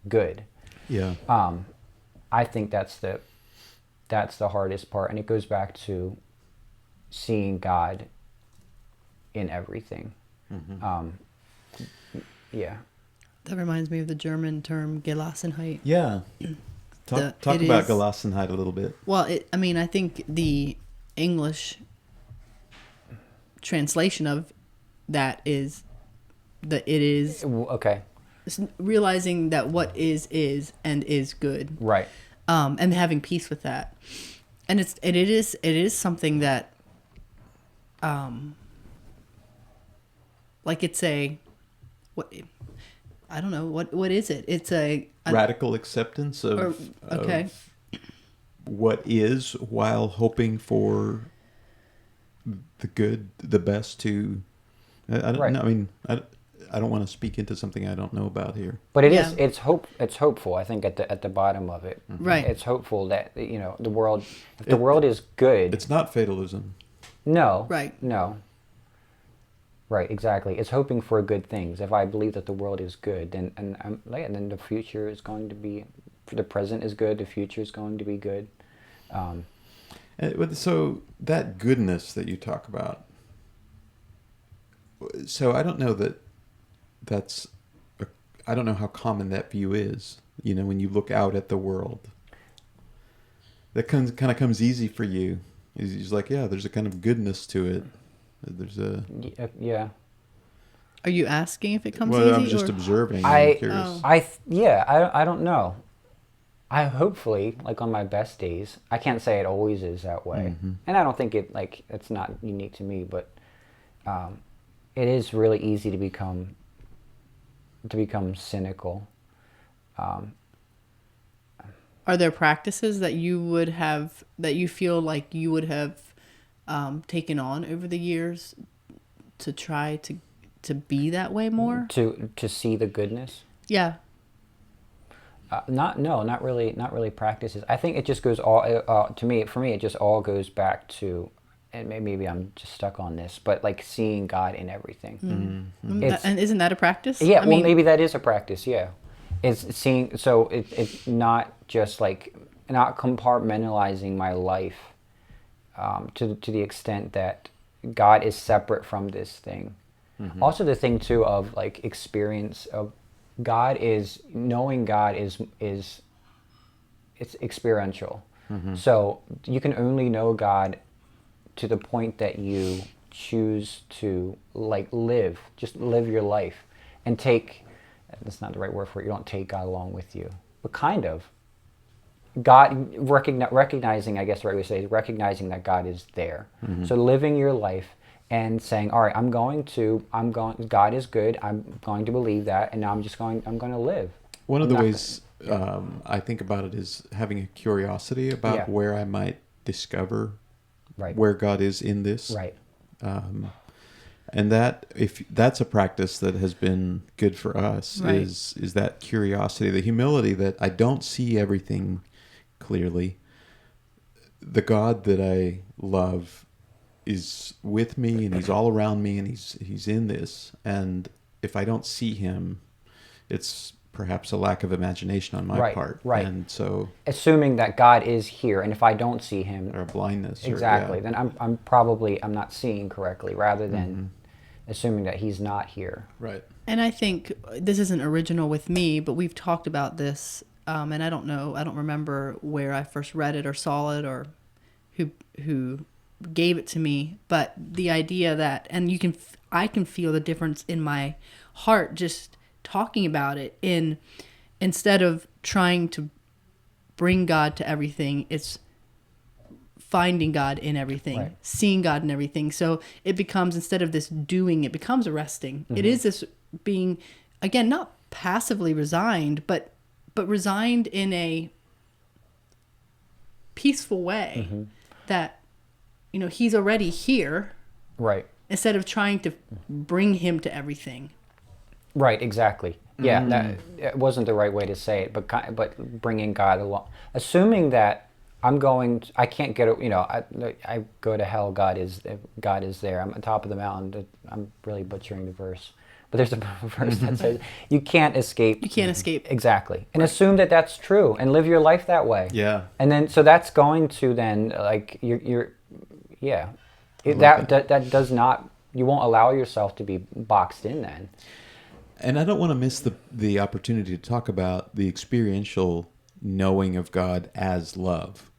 good. Yeah. I think that's the hardest part, and it goes back to seeing God in everything. Mm-hmm. Yeah. That reminds me of the German term Gelassenheit. Yeah. Talk about Gelassenheit a little bit. Well, I think the English translation of that is that it is okay. Realizing that what is and is good, Right? And having peace with that, and it is something that, like it's a what. I don't know what is it. It's a radical acceptance of what is, while hoping for the good, the best to. I don't know. I mean, I don't want to speak into something I don't know about here. But it is. It's hopeful. I think at the bottom of it, right? It's hopeful that the world. If the world is good, it's not fatalism. No. Right. No. Right, exactly. It's hoping for good things. If I believe that the world is good, then then the future is going to be, the present is good, the future is going to be good. So that goodness that you talk about. So I don't know I don't know how common that view is. When you look out at the world, that kind of comes easy for you. It's like, yeah, there's a kind of goodness to it. There's a yeah. Are you asking if it comes easy? Well, I'm just observing. I'm curious. I don't know. I hopefully, like on my best days, I can't say it always is that way, and I don't think it's not unique to me, but it is really easy to become cynical. Are there practices that you feel like you would have taken on over the years to try to be that way more? To see the goodness? Yeah. Not really practices. I think it just goes all for me it just all goes back to, and maybe I'm just stuck on this, but like seeing God in everything. And isn't that a practice? Yeah, maybe that is a practice. Yeah, it's seeing. So it's not just like not compartmentalizing my life to the extent that God is separate from this thing. Also, the thing too of like experience of God is knowing God is it's experiential. So you can only know God to the point that you choose to like live your life and take. That's not the right word for it. You don't take God along with you, but kind of. God recognizing, I guess the right way to say is recognizing that God is there. So living your life and saying, all right, God is good. I'm going to believe that, and now I'm going to live. One of the ways I think about it is having a curiosity about where I might discover where God is in this. Right. And if that's a practice that has been good for us, is that curiosity, the humility that I don't see everything clearly. The God that I love is with me, and he's all around me, and he's in this. And if I don't see him, it's perhaps a lack of imagination on my part. Right. And so assuming that God is here, and if I don't see him, or blindness, exactly, then I'm not seeing correctly, rather than assuming that he's not here. Right. And I think this isn't original with me, but we've talked about this, and I don't remember where I first read it or saw it or who gave it to me, but the idea that, and I can feel the difference in my heart just talking about it, instead of trying to bring God to everything, it's finding God in everything, seeing God in everything. So it becomes, instead of this doing, it becomes a resting. It is this being, again, not passively resigned, but resigned in a peaceful way that, he's already here. Right. Instead of trying to bring him to everything. Right, exactly. Yeah, that it wasn't the right way to say it, but bringing God along, assuming that I can't get, I go to hell. God is there. I'm on top of the mountain. I'm really butchering the verse, but there's a verse that says you can't escape. You can't escape. Exactly, and assume that that's true and live your life that way. Yeah. And then so that's going to then like that does not. You won't allow yourself to be boxed in then. And I don't want to miss the opportunity to talk about the experiential knowing of God as love.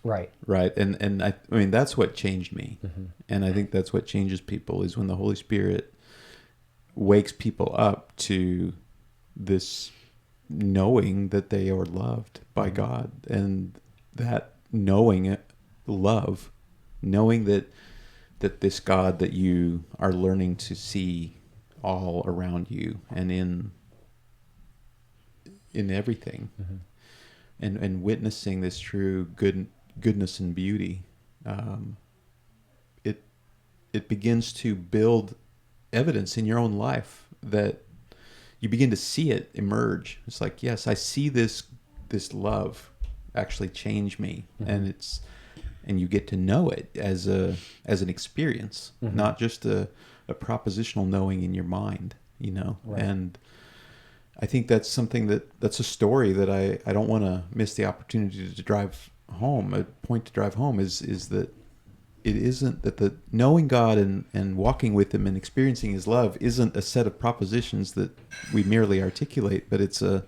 Right. Right. And I mean, that's what changed me. And I think that's what changes people is when the Holy Spirit wakes people up to this knowing that they are loved by God, and that knowing love, knowing that this God that you are learning to see all around you and in everything, and witnessing this true goodness and beauty, it begins to build evidence in your own life that you begin to see it emerge. It's like, yes, I see this love actually change me, and you get to know it as an experience, not just a propositional knowing in your mind, Right. And I think that's something that's a story that I don't want to miss the opportunity to drive home. A point to drive home is that it isn't that the knowing God and walking with Him and experiencing His love isn't a set of propositions that we merely articulate, but it's a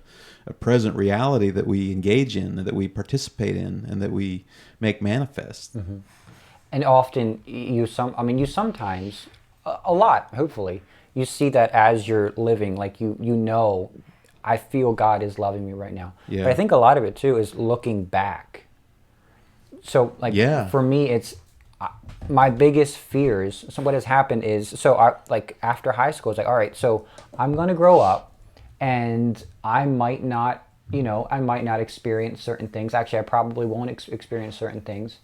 present reality that we engage in and that we participate in and that we make manifest. And often you sometimes, a lot, hopefully, you see that as you're living, like you know, I feel God is loving me right now. Yeah. But I think a lot of it too is looking back. So like for me, it's my biggest fears. So what has happened is, like after high school, it's like, all right, so I'm going to grow up and I might not experience certain things. Actually, I probably won't experience certain things.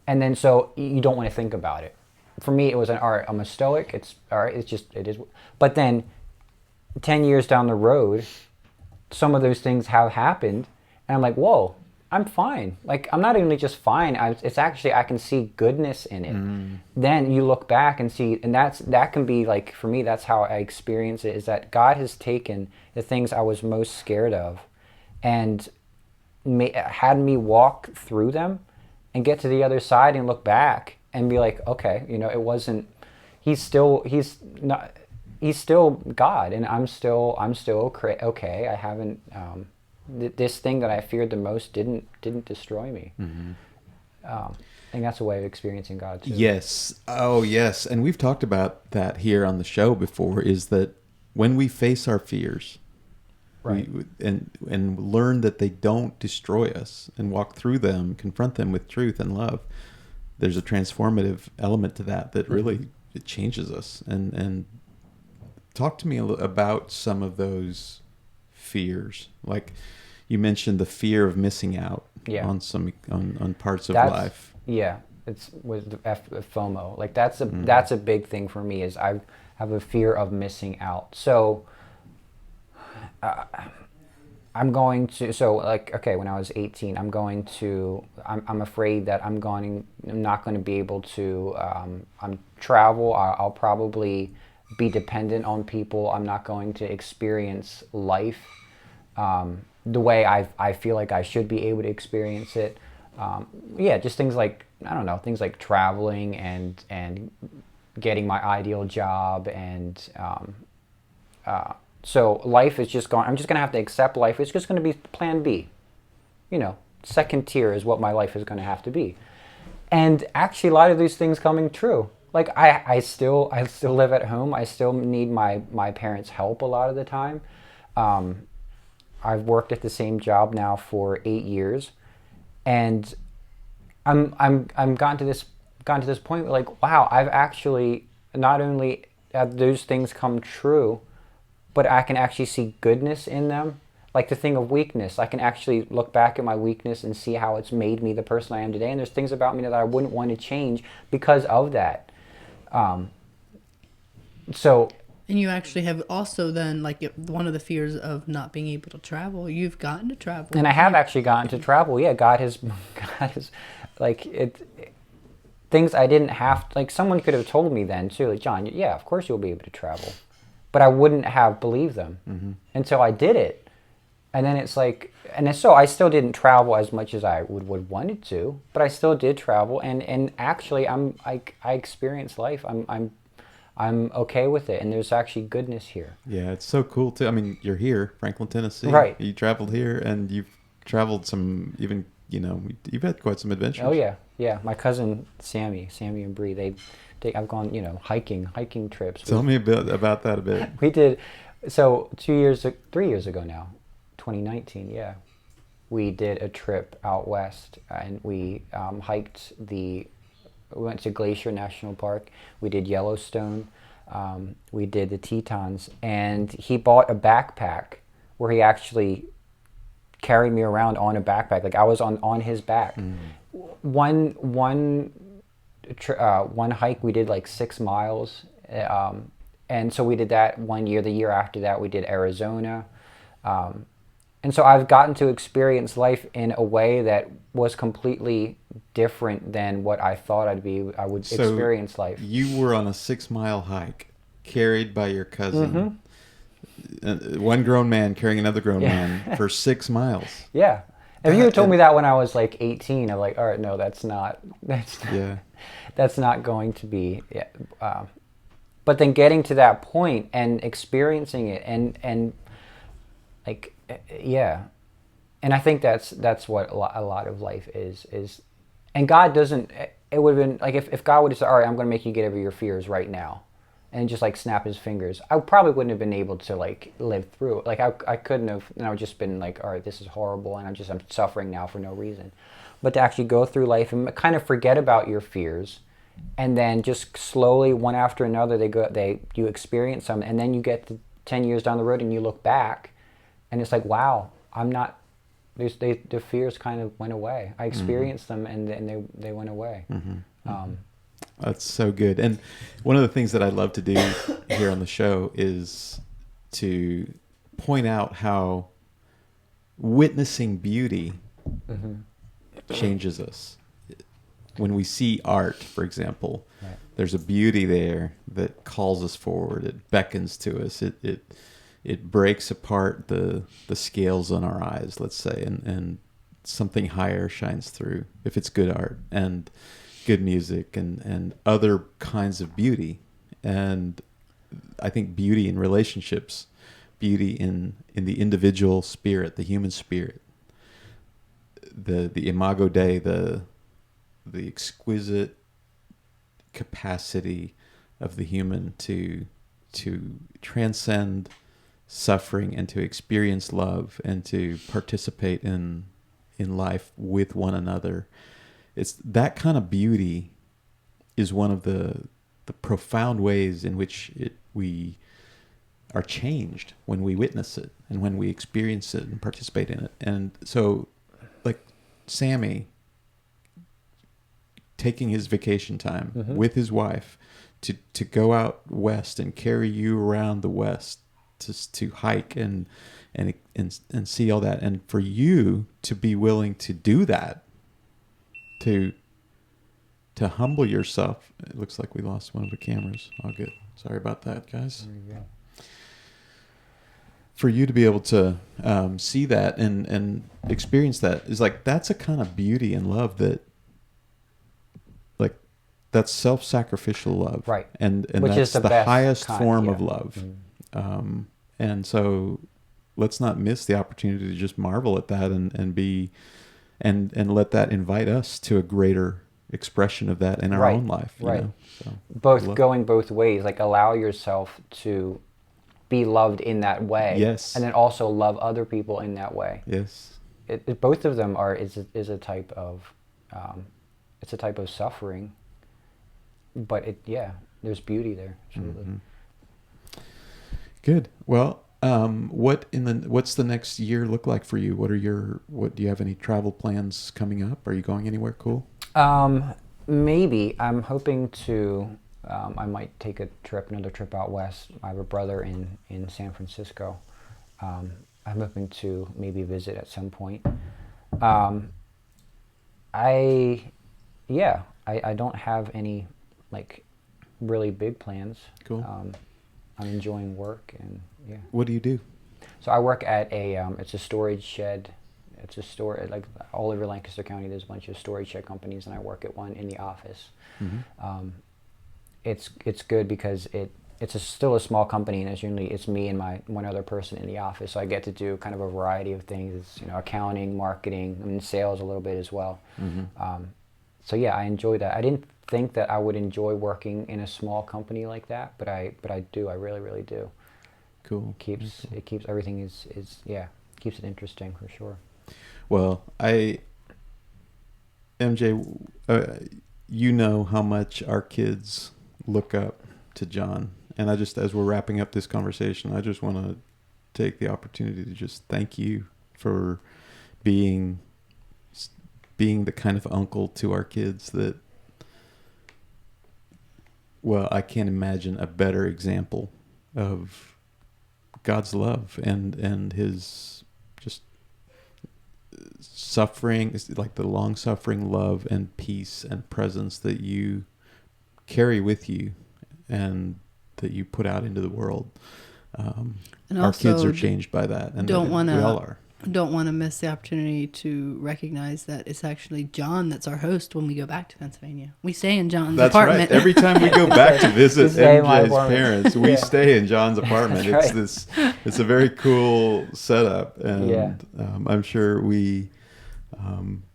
And then so you don't want to think about it. For me, it was all right, I'm a stoic. It's all right. It is. But then 10 years down the road, some of those things have happened. And I'm like, whoa, I'm fine. Like, I'm not only just fine. It's actually, I can see goodness in it. Then you look back and see, and that can be like, for me, that's how I experience it, is that God has taken the things I was most scared of and had me walk through them and get to the other side and look back and be like, okay, it wasn't, he's still God, and I'm still okay. I haven't, this thing that I feared the most didn't destroy me. I think that's a way of experiencing God too. Yes. Oh, yes. And we've talked about that here on the show before, is that when we face our fears, right, and learn that they don't destroy us and walk through them, confront them with truth and love, there's a transformative element to that really it changes us. And talk to me about some of those fears. Like you mentioned the fear of missing out on on parts of life. Yeah, it's with the FOMO. Like that's a big thing for me, is I have a fear of missing out. So I'm going to, when I was 18, I'm afraid that I'm not going to be able to travel. I'll probably be dependent on people. I'm not going to experience life the way I feel like I should be able to experience it. Just things like, I don't know, things like traveling and getting my ideal job, and so life is just going, I'm just going to have to accept life. It's just going to be plan B. Second tier is what my life is going to have to be. And actually a lot of these things coming true. Like I still live at home. I still need my parents' help a lot of the time. I've worked at the same job now for 8 years, and I'm gotten to this point where, like, wow, I've actually not only have those things come true, but I can actually see goodness in them. Like the thing of weakness, I can actually look back at my weakness and see how it's made me the person I am today. And there's things about me that I wouldn't want to change because of that. And you actually have also then, like, one of the fears of not being able to travel. You've gotten to travel. And I have actually gotten to travel. Yeah, God has like, things I didn't have, like, someone could have told me then too, like, John, yeah, of course you'll be able to travel. But I wouldn't have believed them until I did it. And then it's like, so I still didn't travel as much as I would wanted to, but I still did travel. And actually I experienced life. I'm okay with it, and there's actually goodness here. Yeah, it's so cool too. I mean, you're here, Franklin, Tennessee. Right. You traveled here, and you've traveled some, even, you've had quite some adventures. Oh yeah, yeah. My cousin Sammy and Bree, I've gone, hiking trips. Tell me a bit about that a bit. We did, so 3 years ago now, 2019, yeah. We did a trip out west, and we we went to Glacier National Park. We did Yellowstone. We did the Tetons, and he bought a backpack where he actually carried me around on a backpack. Like I was on his back. One hike we did like 6 miles, and so we did that one year. The year after that, we did Arizona. And so I've gotten to experience life in a way that was completely different than what I thought I would experience life. You were on a 6-mile hike, carried by your cousin. One grown man carrying another grown man for 6 miles. Yeah. If you had told me that when I was like 18, I'm like, all right, no, that's not going to be. Yeah. But then getting to that point and experiencing it and like. Yeah, and I think that's what a lot of life is, and God doesn't. It would have been like if God would have said, "All right, I'm going to make you get over your fears right now," and just like snap His fingers, I probably wouldn't have been able to like live through it. Like I couldn't have, and I would just been like, "All right, this is horrible," and I'm suffering now for no reason. But to actually go through life and kind of forget about your fears, and then just slowly, one after another, you experience them, and then you get to 10 years down the road, and you look back. And it's like, wow, I'm not. The fears kind of went away. I experienced them, and they went away. That's so good. And one of the things that I love to do here on the show is to point out how witnessing beauty changes us. When we see art, for example, right. There's a beauty there that calls us forward. It beckons to us. It breaks apart the scales on our eyes, let's say, and something higher shines through if it's good art and good music and other kinds of beauty. And I think beauty in relationships, beauty in the individual spirit, the human spirit, the imago Dei, the exquisite capacity of the human to transcend suffering and to experience love and to participate in life with one another. It's that kind of beauty is one of the profound ways in which we are changed when we witness it and when we experience it and participate in it. And so, like Sammy taking his vacation time with his wife to go out west and carry you around the west to hike and see all that, and for you to be willing to do that, to humble yourself. It looks like we lost one of the cameras. Oh, good. Sorry about that, guys. There you go. For you to be able to see that and experience that is like, that's a kind of beauty and love that's self-sacrificial love, right? And which that's is the highest form of love. And so let's not miss the opportunity to just marvel at that and be and let that invite us to a greater expression of that in our own life. Right. So, going both ways, like allow yourself to be loved in that way. Yes. And then also love other people in that way. Yes. Both of them is a type of it's a type of suffering, but there's beauty there. Absolutely. Good. Well, what's the next year look like for you? Do you have any travel plans coming up? Are you going anywhere cool? Maybe. I'm hoping to, I might take another trip out west. I have a brother in San Francisco. I'm hoping to maybe visit at some point. I don't have any like really big plans. Cool. I'm enjoying work and yeah. What do you do? So I work at it's a storage shed. It's a store, like all over Lancaster County, there's a bunch of storage shed companies, and I work at one in the office. it's good because still a small company, and it's me and my one other person in the office. So I get to do kind of a variety of things. It's, accounting, marketing, sales a little bit as well. So yeah, I enjoy that. I didn't think that I would enjoy working in a small company like that, but I do. I really, really do. Cool. It keeps everything keeps it interesting for sure. Well, MJ, you know how much our kids look up to Jon. And as we're wrapping up this conversation, I just want to take the opportunity to just thank you for being the kind of uncle to our kids that, well, I can't imagine a better example of God's love and his just suffering, like the long-suffering love and peace and presence that you carry with you and that you put out into the world. And our kids are changed by that, and we all are. Don't want to miss the opportunity to recognize that it's actually Jon that's our host when we go back to Pennsylvania. We stay in Jon's apartment. That's right. Every time we go back to visit MJ's parents, we stay in Jon's apartment. It's a very cool setup, and I'm sure we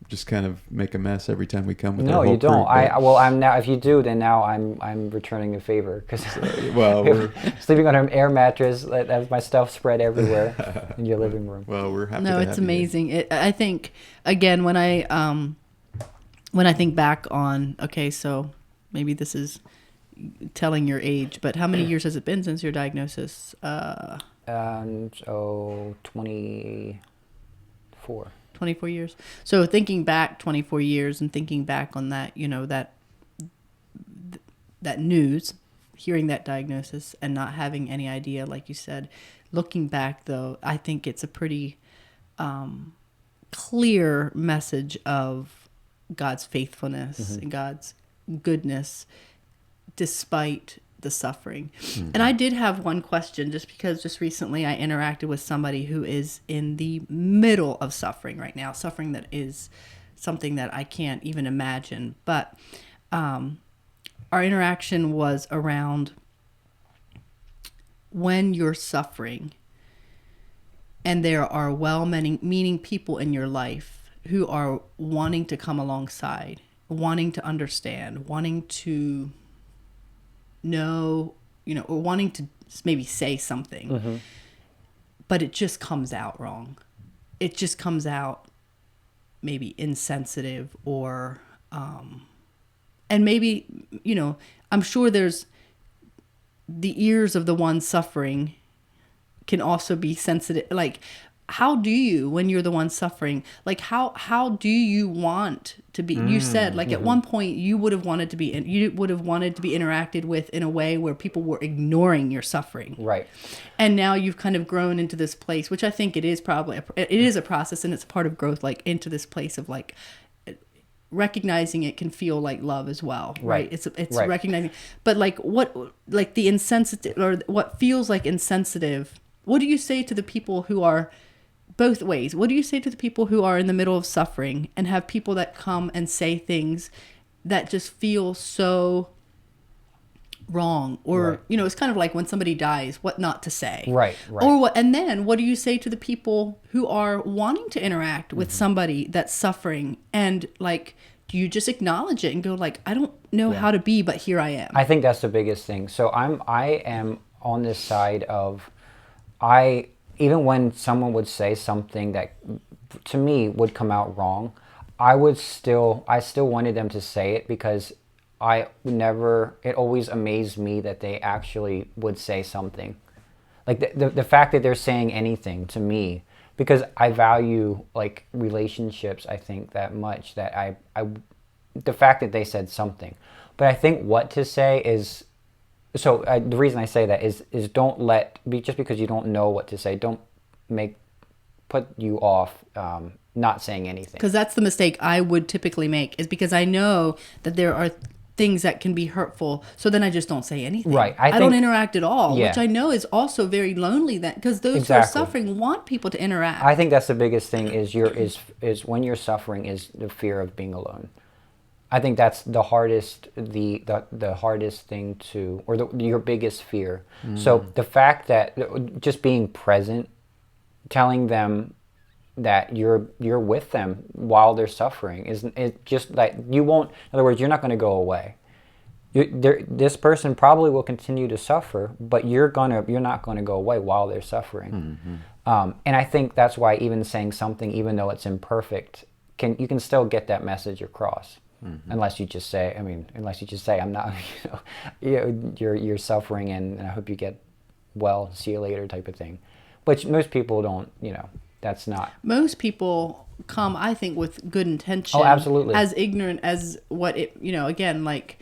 just kind of make a mess every time we come with our whole No, you don't. Group, I'm now. If you do, then now I'm returning a favor because we're sleeping on an air mattress. I have my stuff spread everywhere in your living room. Well, we're happy. No, it's amazing. I think again when I think back on so maybe this is telling your age, but how many years has it been since your diagnosis? 24. 24 years. So thinking back 24 years and thinking back on that, that news, hearing that diagnosis and not having any idea, like you said, looking back though, I think it's a pretty clear message of God's faithfulness and God's goodness despite the suffering. And I did have one question just recently I interacted with somebody who is in the middle of suffering right now, suffering that is something that I can't even imagine. But our interaction was around when you're suffering and there are well-meaning people in your life who are wanting to come alongside, wanting to understand, wanting to know, or wanting to maybe say something, but it just comes out wrong. It just comes out maybe insensitive or, and maybe, I'm sure there's the ears of the one suffering can also be sensitive. Like, how do you, when you're the one suffering, like how do you want to be? You said like at one point you would have wanted to be interacted with in a way where people were ignoring your suffering, right? And now you've kind of grown into this place, which I think it is a process and it's a part of growth, like into this place of like recognizing it can feel like love as well, right? It's right. Recognizing, but like the insensitive or what feels like insensitive. What do you say to the people who are both ways? What do you say to the people who are in the middle of suffering and have people that come and say things that just feel so wrong? Or, it's kind of like when somebody dies, what not to say. Right. Or what, and then what do you say to the people who are wanting to interact with somebody that's suffering and like, do you just acknowledge it and go like, I don't know how to be, but here I am? I think that's the biggest thing. So I am on this side of, even when someone would say something that to me would come out wrong, I still wanted them to say it because it always amazed me that they actually would say something. Like the fact that they're saying anything to me, because I value like relationships, I think that much that the fact that they said something. But I think what to say is, the reason I say that is just because you don't know what to say, don't put you off not saying anything. Because that's the mistake I would typically make, is because I know that there are things that can be hurtful, so then I just don't say anything. Right. I don't interact at all, which I know is also very lonely. Because those who are suffering want people to interact. I think that's the biggest thing is when you're suffering is the fear of being alone. I think that's the hardest, the hardest thing to, or your biggest fear. So the fact that just being present, telling them that you're with them while they're suffering is just like you won't. In other words, you're not going to go away. This person probably will continue to suffer, but you're not going to go away while they're suffering. And I think that's why even saying something, even though it's imperfect, you can still get that message across. Unless you just say, I'm not, you're suffering and I hope you get well, see you later type of thing. But most people don't, that's not. Most people come, I think, with good intention. Oh, absolutely. As ignorant as what it, again, like,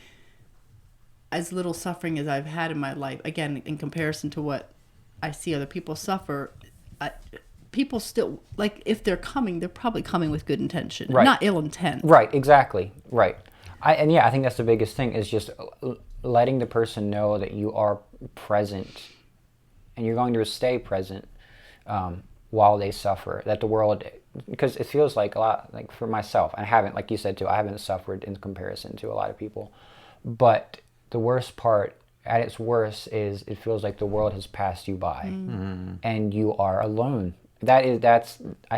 as little suffering as I've had in my life, again, in comparison to what I see other people suffer, people still, like, if they're coming, they're probably coming with good intention, right. Not ill intent. Right, exactly, right. I think that's the biggest thing is just letting the person know that you are present and you're going to stay present while they suffer, that the world, because it feels like a lot, like for myself, I haven't, like you said too, I haven't suffered in comparison to a lot of people, but the worst part, at its worst, is it feels like the world has passed you by, and you are alone. I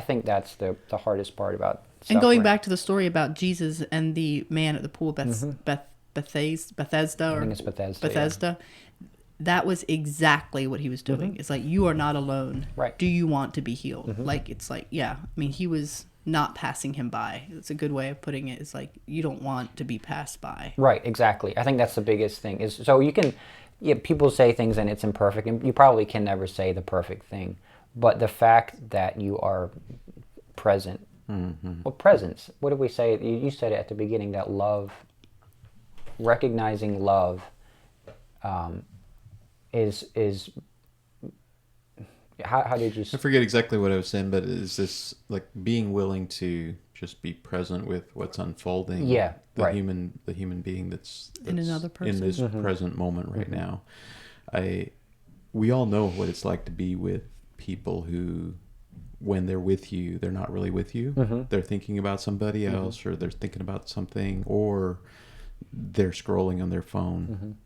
think that's the hardest part about suffering. And going back to the story about Jesus and the man at the pool, Bethesda. I think it's Bethesda. That was exactly what he was doing. It's like, you are not alone. Right. Do you want to be healed? Like, it's like, yeah. I mean, he was not passing him by. It's a good way of putting it. It's like, you don't want to be passed by. Right, exactly. I think that's the biggest thing. Is so you can, people say things and it's imperfect, and you probably can never say the perfect thing. But the fact that you are present, well, presence, what did we say? You said it at the beginning, that love, recognizing love is how did you say? I forget exactly what I was saying, but is this like being willing to just be present with what's unfolding? Yeah, the right. human being that's in another person, in this present moment right now. We all know what it's like to be with people who, when they're with you, they're not really with you. They're thinking about somebody else, or they're thinking about something, or they're scrolling on their phone,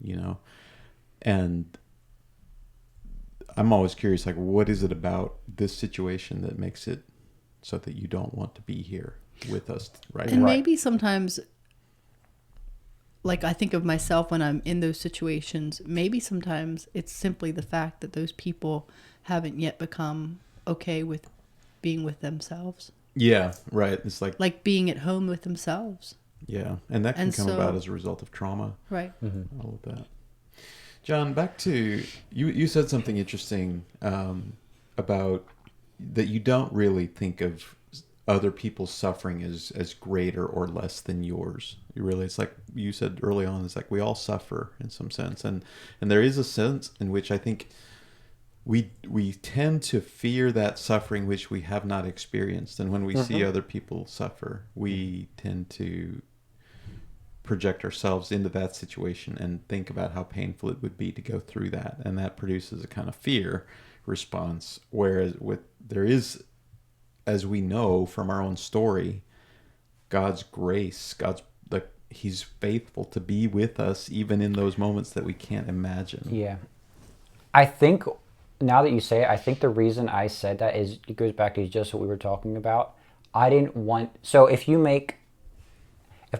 and I'm always curious, like, what is it about this situation that makes it so that you don't want to be here with us right now? And maybe sometimes, like, I think of myself when I'm in those situations, maybe sometimes it's simply the fact that those people haven't yet become okay with being with themselves. Yeah, right. It's like being at home with themselves. Yeah, and that can come about as a result of trauma. Right. All of that. John, back to you said something interesting about that you don't really think of other people's suffering as greater or less than yours. It's like you said early on, it's like we all suffer in some sense, and there is a sense in which I think we tend to fear that suffering which we have not experienced, and when we see other people suffer, we tend to project ourselves into that situation and think about how painful it would be to go through that, and that produces a kind of fear response. Whereas there is, as we know from our own story, God's grace, He's faithful to be with us even in those moments that we can't imagine. Yeah, I think now that you say it, I think the reason I said that is it goes back to just what we were talking about. I didn't want, so if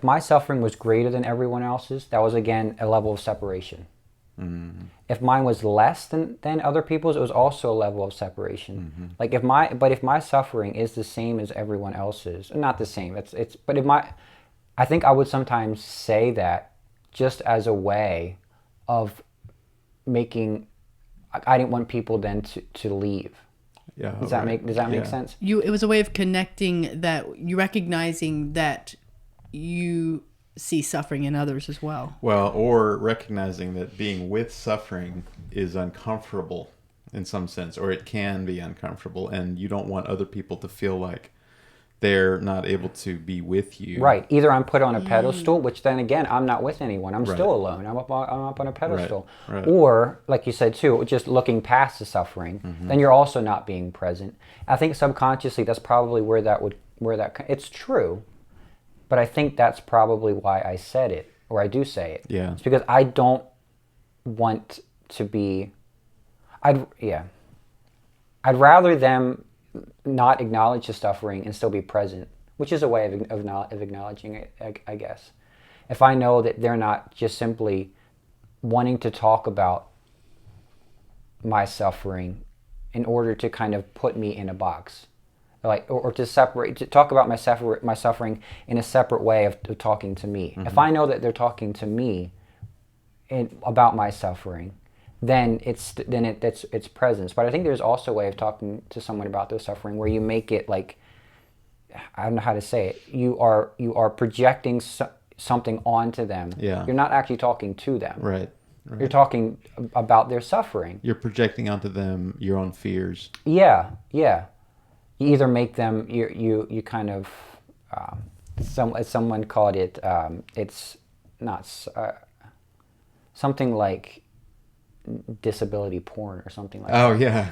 my suffering was greater than everyone else's, that was again a level of separation. If mine was less than other people's, it was also a level of separation. Like if my suffering is the same as everyone else's, not the same. I think I would sometimes say that just as a way of making. I didn't want people then to leave. Yeah. Does that make sense? It was a way of connecting, that you recognizing that you see suffering in others as well. Well, or recognizing that being with suffering is uncomfortable in some sense, or it can be uncomfortable, and you don't want other people to feel like they're not able to be with you. Right. Either I'm put on a pedestal, which then again, I'm not with anyone. I'm still alone. I'm up on a pedestal. Right. Or, like you said too, just looking past the suffering, then you're also not being present. I think subconsciously that's probably where that it's true. But I think that's probably why I said it, or I do say it. Yeah. It's because I don't want to be... I'd rather them not acknowledge the suffering and still be present, which is a way of acknowledging it, I guess. If I know that they're not just simply wanting to talk about my suffering in order to kind of put me in a box, like, or to talk about my suffering in a separate way of talking to me. Mm-hmm. If I know that they're talking to me about my suffering, then it's presence. But I think there's also a way of talking to someone about their suffering where you make it like, I don't know how to say it. You are projecting something onto them. Yeah. You're not actually talking to them. Right. You're talking about their suffering. You're projecting onto them your own fears. Yeah. You either make them you kind of someone called it it's not something like disability porn or something like that. Oh yeah.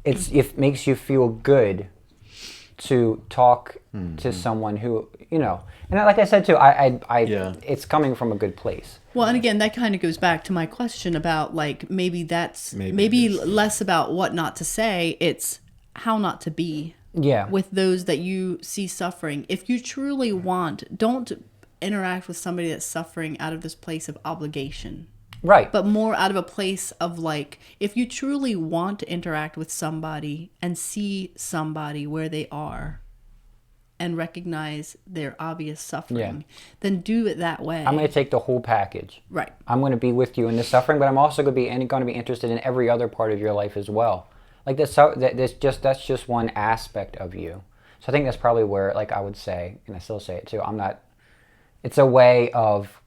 It makes you feel good to talk to someone who, and like I said too, it's coming from a good place. Well, and again, that kind of goes back to my question about like maybe less about what not to say, it's how not to be. Yeah. With those that you see suffering. If you truly don't interact with somebody that's suffering out of this place of obligation. Right. But more out of a place of like, if you truly want to interact with somebody and see somebody where they are and recognize their obvious suffering, then do it that way. I'm going to take the whole package. Right. I'm going to be with you in the suffering, but I'm also going to be interested in every other part of your life as well. Like that's just one aspect of you. So I think that's probably where, like, I would say, and I still say it too, it's a way of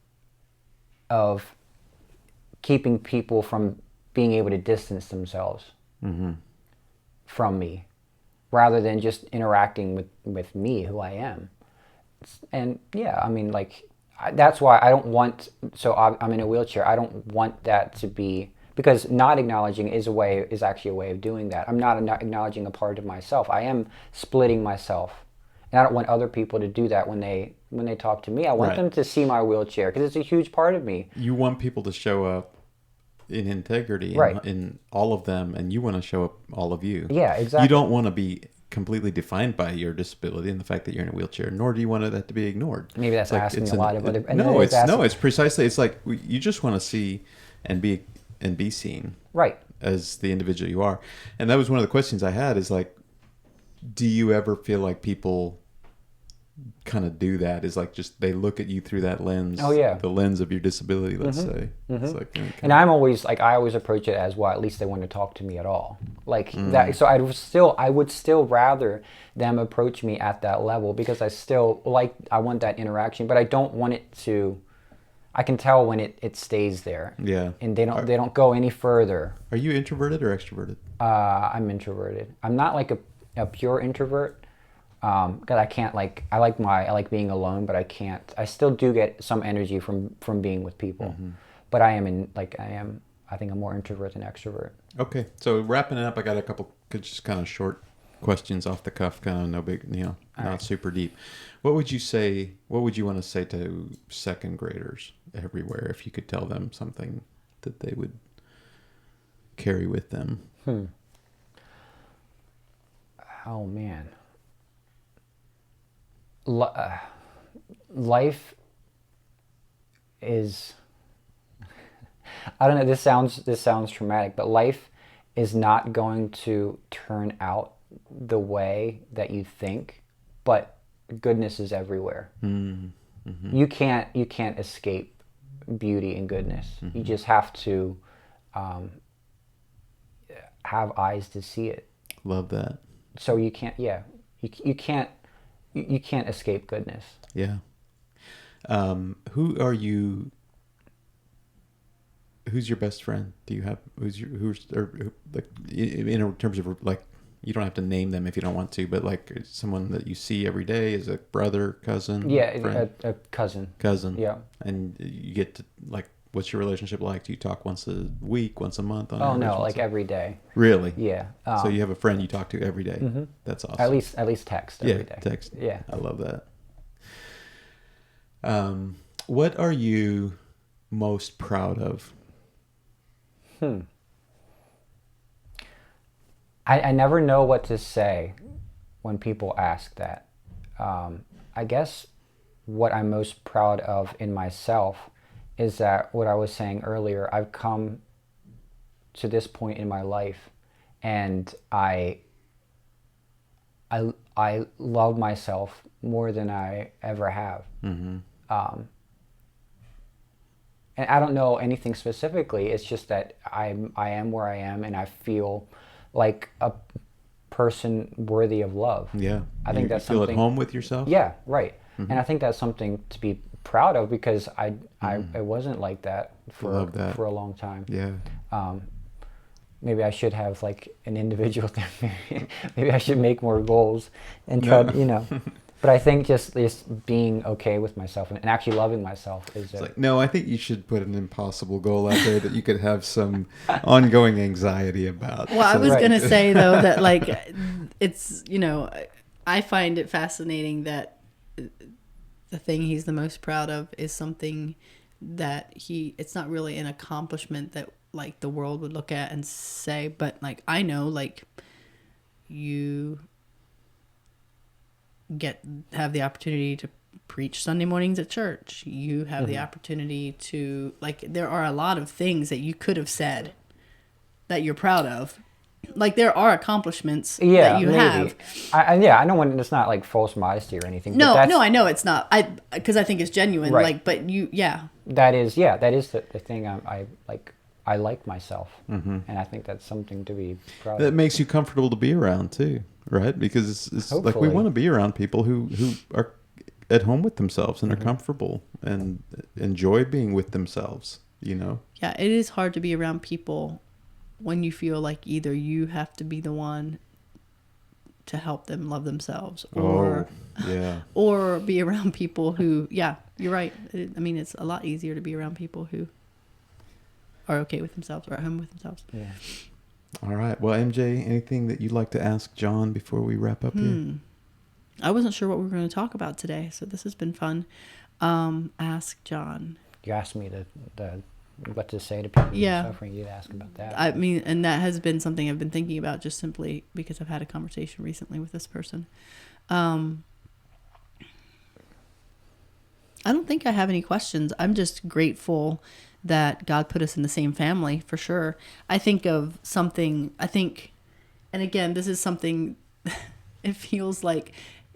keeping people from being able to distance themselves from me, rather than just interacting with me, who I am. And yeah, I mean, like, that's why I don't want, so I'm in a wheelchair, I don't want that to be, because not acknowledging is actually a way of doing that. I'm not acknowledging a part of myself. I am splitting myself. And I don't want other people to do that when they talk to me. I want them to see my wheelchair, because it's a huge part of me. You want people to show up in integrity in all of them, and you want to show up all of you. Yeah, exactly. You don't want to be completely defined by your disability and the fact that you're in a wheelchair, nor do you want that to be ignored. Maybe that's like asking a lot of other... It's precisely, it's like you just want to see and be seen. Right. As the individual you are. And that was one of the questions I had, is like, do you ever feel like people kind of do that? Is like, just they look at you through that lens. Oh yeah. The lens of your disability, let's say. It's like, okay. And I always approach it as, well, at least they want to talk to me at all, like that. So I would still rather them approach me at that level, because I want that interaction, but I don't want it to, I can tell when it stays there. Yeah. And they don't go any further. Are you introverted or extroverted? I'm introverted. I'm not like a pure introvert. Because I can't, like, I like being alone, but I still do get some energy from being with people. But I think I'm more introvert than extrovert. Okay, so wrapping it up, I got a couple just kind of short questions off the cuff, kind of no big, not super deep. What would you want to say to second graders everywhere, if you could tell them something that they would carry with them? Oh man. Life is, I don't know, this sounds traumatic, but life is not going to turn out the way that you think, but goodness is everywhere. You can't escape beauty and goodness. You just have to have eyes to see it. Love that. So you can't escape goodness. Yeah. Who's your best friend? Do you have, in terms of, like, you don't have to name them if you don't want to, but like someone that you see every day, is a brother, cousin? Yeah, a cousin. Cousin. Yeah. And you get to, like, What's your relationship like? Do you talk once a week, once a month? On Oh average, no, like every day. Really? Yeah. So you have a friend you talk to every day. Mm-hmm. That's awesome. At least text every day. Text. Yeah. I love that. What are you most proud of? I never know what to say when people ask that. I guess what I'm most proud of in myself is that what I was saying earlier, I've come to this point in my life and I love myself more than I ever have. Mm-hmm. And I don't know anything specifically. It's just that I am where I am, and I feel like a person worthy of love. Yeah. I think that's you feel something. at home with yourself? Yeah, right. Mm-hmm. And I think that's something to be proud of, because I wasn't like that for a long time. Yeah. Maybe I should have like an individual thing. Maybe I should make more goals and try, But I think just being okay with myself and actually loving myself is. No, I think you should put an impossible goal out there that you could have some ongoing anxiety about. Well, I was going to say, though, that like it's, I find it fascinating that the thing he's the most proud of is something that it's not really an accomplishment that like the world would look at and say, but like I know like you have the opportunity to preach Sunday mornings at church. You have the opportunity to like, there are a lot of things that you could have said that you're proud of. Like there are accomplishments that you have. I know when it's not like false modesty or anything. No, I know it's not. Because I think it's genuine. Right. Like, but that is the thing. I like myself, and I think that's something to be proud of. That makes you comfortable to be around too, right? Because it's like we want to be around people who are at home with themselves and are comfortable and enjoy being with themselves, Yeah, it is hard to be around people when you feel like either you have to be the one to help them love themselves or be around people who, you're right. It's a lot easier to be around people who are okay with themselves or at home with themselves. Yeah. All right. Well, MJ, anything that you'd like to ask Jon before we wrap up here? I wasn't sure what we were going to talk about today, so this has been fun. Ask Jon. You asked me what to say to people who are suffering. You'd ask about that. And that has been something I've been thinking about just simply because I've had a conversation recently with this person. I don't think I have any questions. I'm just grateful that God put us in the same family, for sure. I think of something, and again, this is something, it feels like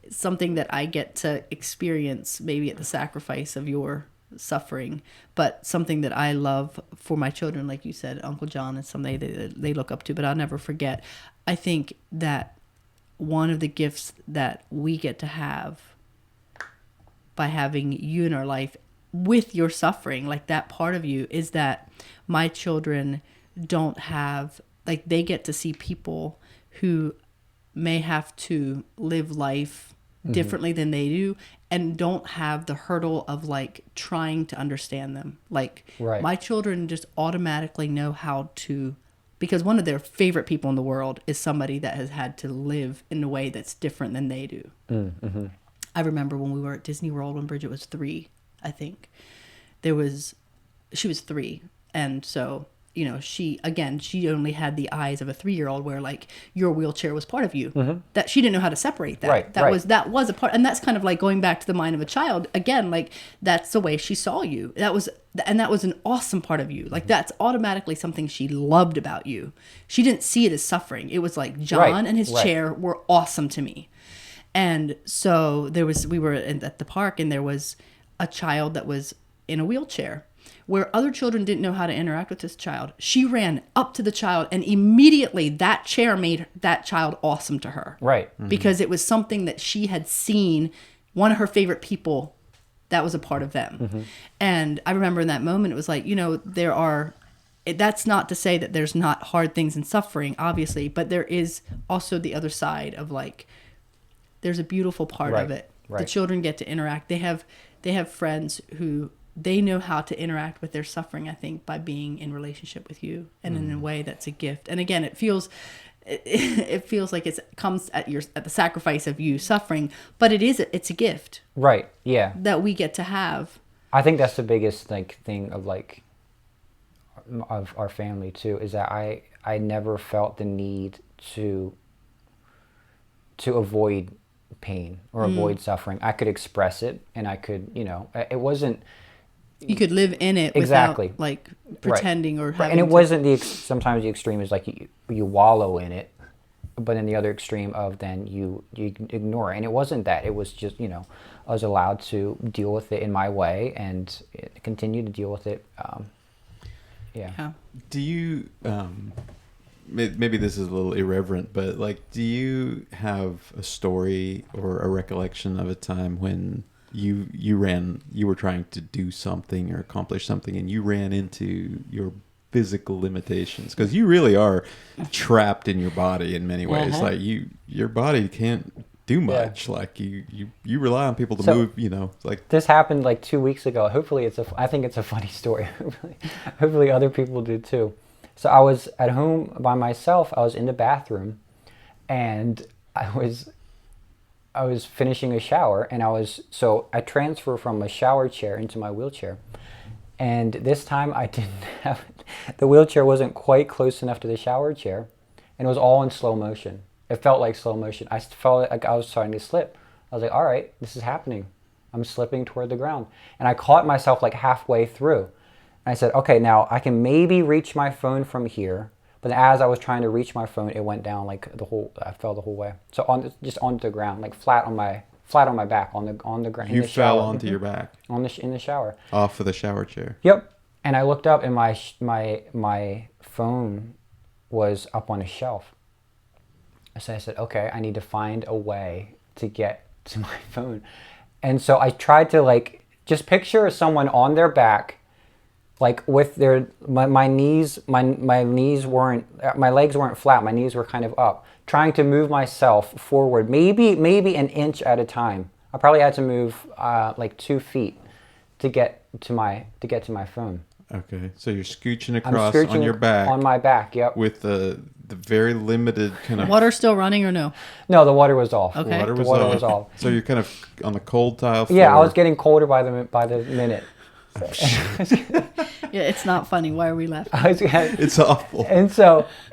something that I get to experience maybe at the sacrifice of your suffering, but something that I love for my children, like you said, Uncle Jon is somebody that they look up to, but I'll never forget. I think that one of the gifts that we get to have by having you in our life with your suffering, like that part of you, is that my children don't have, like they get to see people who may have to live life differently than they do and don't have the hurdle of like trying to understand them. Like my children just automatically know how to, because one of their favorite people in the world is somebody that has had to live in a way that's different than they do. I remember when we were at Disney World when Bridget was 3, I think. She was 3. And so, she only had the eyes of a 3-year-old where like your wheelchair was part of you. That she didn't know how to separate that. That was a part. And that's kind of like going back to the mind of a child. Again, like that's the way she saw you. That was an awesome part of you. Like that's automatically something she loved about you. She didn't see it as suffering. It was like Jon and his chair were awesome to me. And so we were at the park and there was a child that was in a wheelchair where other children didn't know how to interact with this child. She ran up to the child and immediately that chair made that child awesome to her. Right. Because it was something that she had seen, one of her favorite people, that was a part of them. And I remember in that moment, it was like, that's not to say that there's not hard things and suffering, obviously, but there is also the other side of like, there's a beautiful part of it. The children get to interact. They have friends who they know how to interact with their suffering, I think, by being in relationship with you, and in a way that's a gift. And again, it feels like it comes at the sacrifice of you suffering, but it's a gift, Right. Yeah. that we get to have. I think that's the biggest thing of of our family too, is that I never felt the need to avoid pain or avoid suffering. I could express it, and I could, it wasn't. You could live in it Exactly. without like pretending or having and it to- wasn't sometimes the extreme is like you wallow in it, but then the other extreme of then you ignore it. And it wasn't that. It was just, I was allowed to deal with it in my way and continue to deal with it. Yeah. Do you, maybe this is a little irreverent, but like, do you have a story or a recollection of a time when you were trying to do something or accomplish something, and you ran into your physical limitations? Because you really are trapped in your body in many ways. Like your body can't do much. Like you rely on people to move. Like this happened like 2 weeks ago. Hopefully I think it's a funny story. Hopefully other people do too. So I was at home by myself. I was in the bathroom, and I was finishing a shower, and I transferred from a shower chair into my wheelchair. And this time I didn't have the wheelchair wasn't quite close enough to the shower chair, and it was all in slow motion. It felt like slow motion. I felt like I was starting to slip. I was like, all right, this is happening. I'm slipping toward the ground. And I caught myself like halfway through. And I said, okay, now I can maybe reach my phone from here. But as I was trying to reach my phone, it went down like I fell the whole way. So just onto the ground, like flat on my back on the ground. you fell onto your back in the shower. off of the shower chair. Yep. And I looked up, and my phone was up on a shelf. So I said, okay, I need to find a way to get to my phone. And so I tried to just picture someone on their back, like with my legs weren't flat, my knees were kind of up, trying to move myself forward, maybe an inch at a time. I probably had to move like 2 feet to get to my phone. Okay, so you're scooching across on your back. On my back, yep. With the very limited kind of... Water still running or no? No, the water was off. Okay. Water was off. So you're kind of on the cold tile floor. Yeah, I was getting colder by the minute. Yeah, it's not funny. Why are we laughing? It's awful. And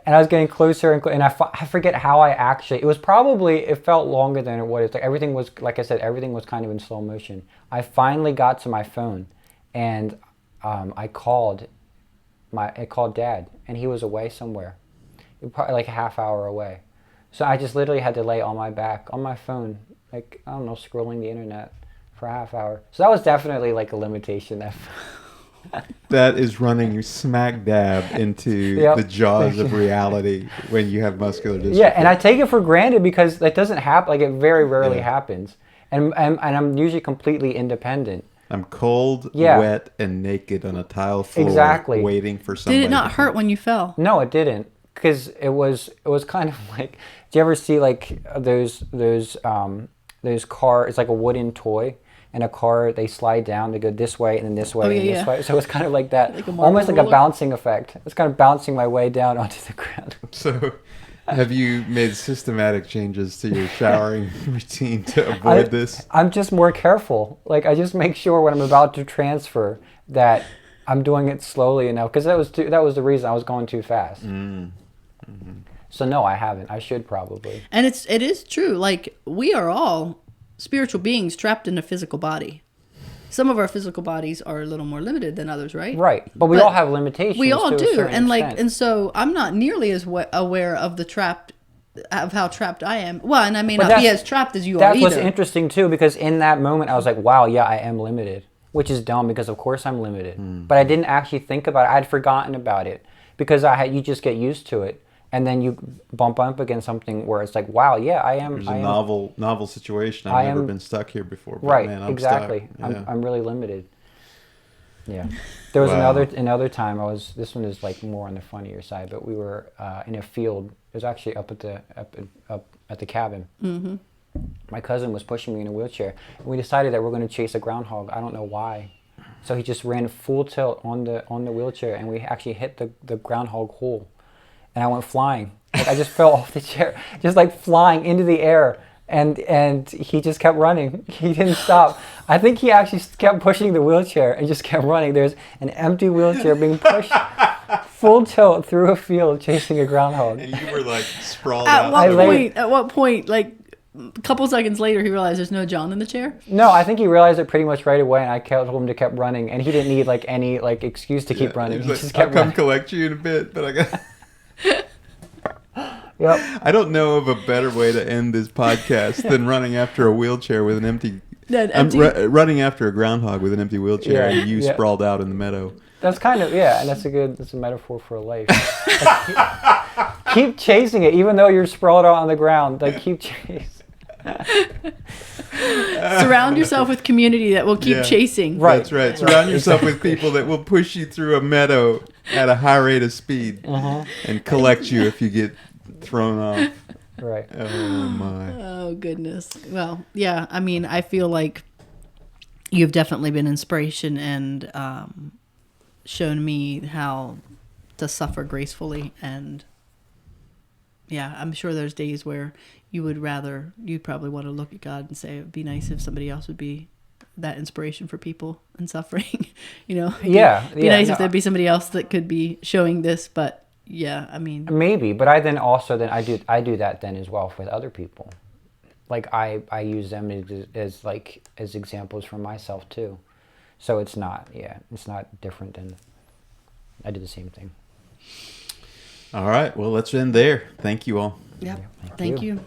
I was getting closer and I forget how it felt longer than it was. Like everything was, like I said, everything was kind of in slow motion. I finally got to my phone, and I called Dad, and he was away somewhere, probably like a half hour away. So I just literally had to lay on my back on my phone, like, I don't know, scrolling the internet for a half hour. So that was definitely like a limitation. That is running you smack dab into the jaws of reality when you have muscular dystrophy. Yeah, and I take it for granted because that doesn't happen. Like, it very rarely happens. And I'm usually completely independent. I'm cold, wet, and naked on a tile floor, waiting for somebody. Did it not hurt when you fell? No, it didn't, because it was kind of like. Do you ever see like those car? It's like a wooden toy, and a car, they slide down to go this way and then this way and this way. So it's kind of like that, like almost like a bouncing effect. It's kind of bouncing my way down onto the ground. So, have you made systematic changes to your showering routine to avoid this? I'm just more careful. Like, I just make sure when I'm about to transfer that I'm doing it slowly enough, because that was the reason I was going too fast. Mm-hmm. So no, I haven't. I should probably. And it is true. Like, we are all spiritual beings trapped in a physical body. Some of our physical bodies are a little more limited than others, right? Right, but we all have limitations. We all do, and so I'm not nearly as aware of how trapped I am. Well, and I may not be as trapped as you are either. That's what's interesting too, because in that moment I was like, wow, yeah, I am limited, which is dumb because of course I'm limited. But I didn't actually think about it. I'd forgotten about it because you just get used to it. And then you bump up against something where it's like, wow, yeah, I am. There's a novel situation. I've never been stuck here before. But right, man, I'm exactly. Stuck. Yeah. I'm really limited. Yeah. There was another time this one is like more on the funnier side, but we were in a field. It was actually up at the cabin. Mm-hmm. My cousin was pushing me in a wheelchair, and we decided that we're going to chase a groundhog. I don't know why. So he just ran full tilt on the wheelchair, and we actually hit the groundhog hole. And I went flying. Like I just fell off the chair, just like flying into the air. And he just kept running. He didn't stop. I think he actually kept pushing the wheelchair and just kept running. There's an empty wheelchair being pushed full tilt through a field chasing a groundhog. And you were like sprawled out. At what point, like a couple seconds later, he realized there's no Jon in the chair? No, I think he realized it pretty much right away, and I told him to keep running, and he didn't need like any like excuse to keep running. He like, just kept I'll come running. collect you in a bit, but I got. Yep. I don't know of a better way to end this podcast than running after a wheelchair with an empty. Running after a groundhog with an empty wheelchair and you sprawled out in the meadow. That's kind of and that's a metaphor for life. Like, keep chasing it, even though you're sprawled out on the ground. Like keep chasing. Surround yourself with community that will keep chasing. Right. That's right. Surround yourself with people that will push you through a meadow at a high rate of speed and collect you if you get thrown off. Right. Oh my. Oh goodness. Well, yeah. I mean, I feel like you've definitely been inspiration and shown me how to suffer gracefully. And yeah, I'm sure there's days where you'd probably want to look at God and say it'd be nice if somebody else would be that inspiration for people in suffering. You know. It'd be nice if there'd be somebody else that could be showing this, but. Yeah, I mean maybe, but I do that then as well with other people. Like I use them as examples for myself too. So it's not different than I do the same thing. All right, well let's end there. Thank you all. Yep. Thank you.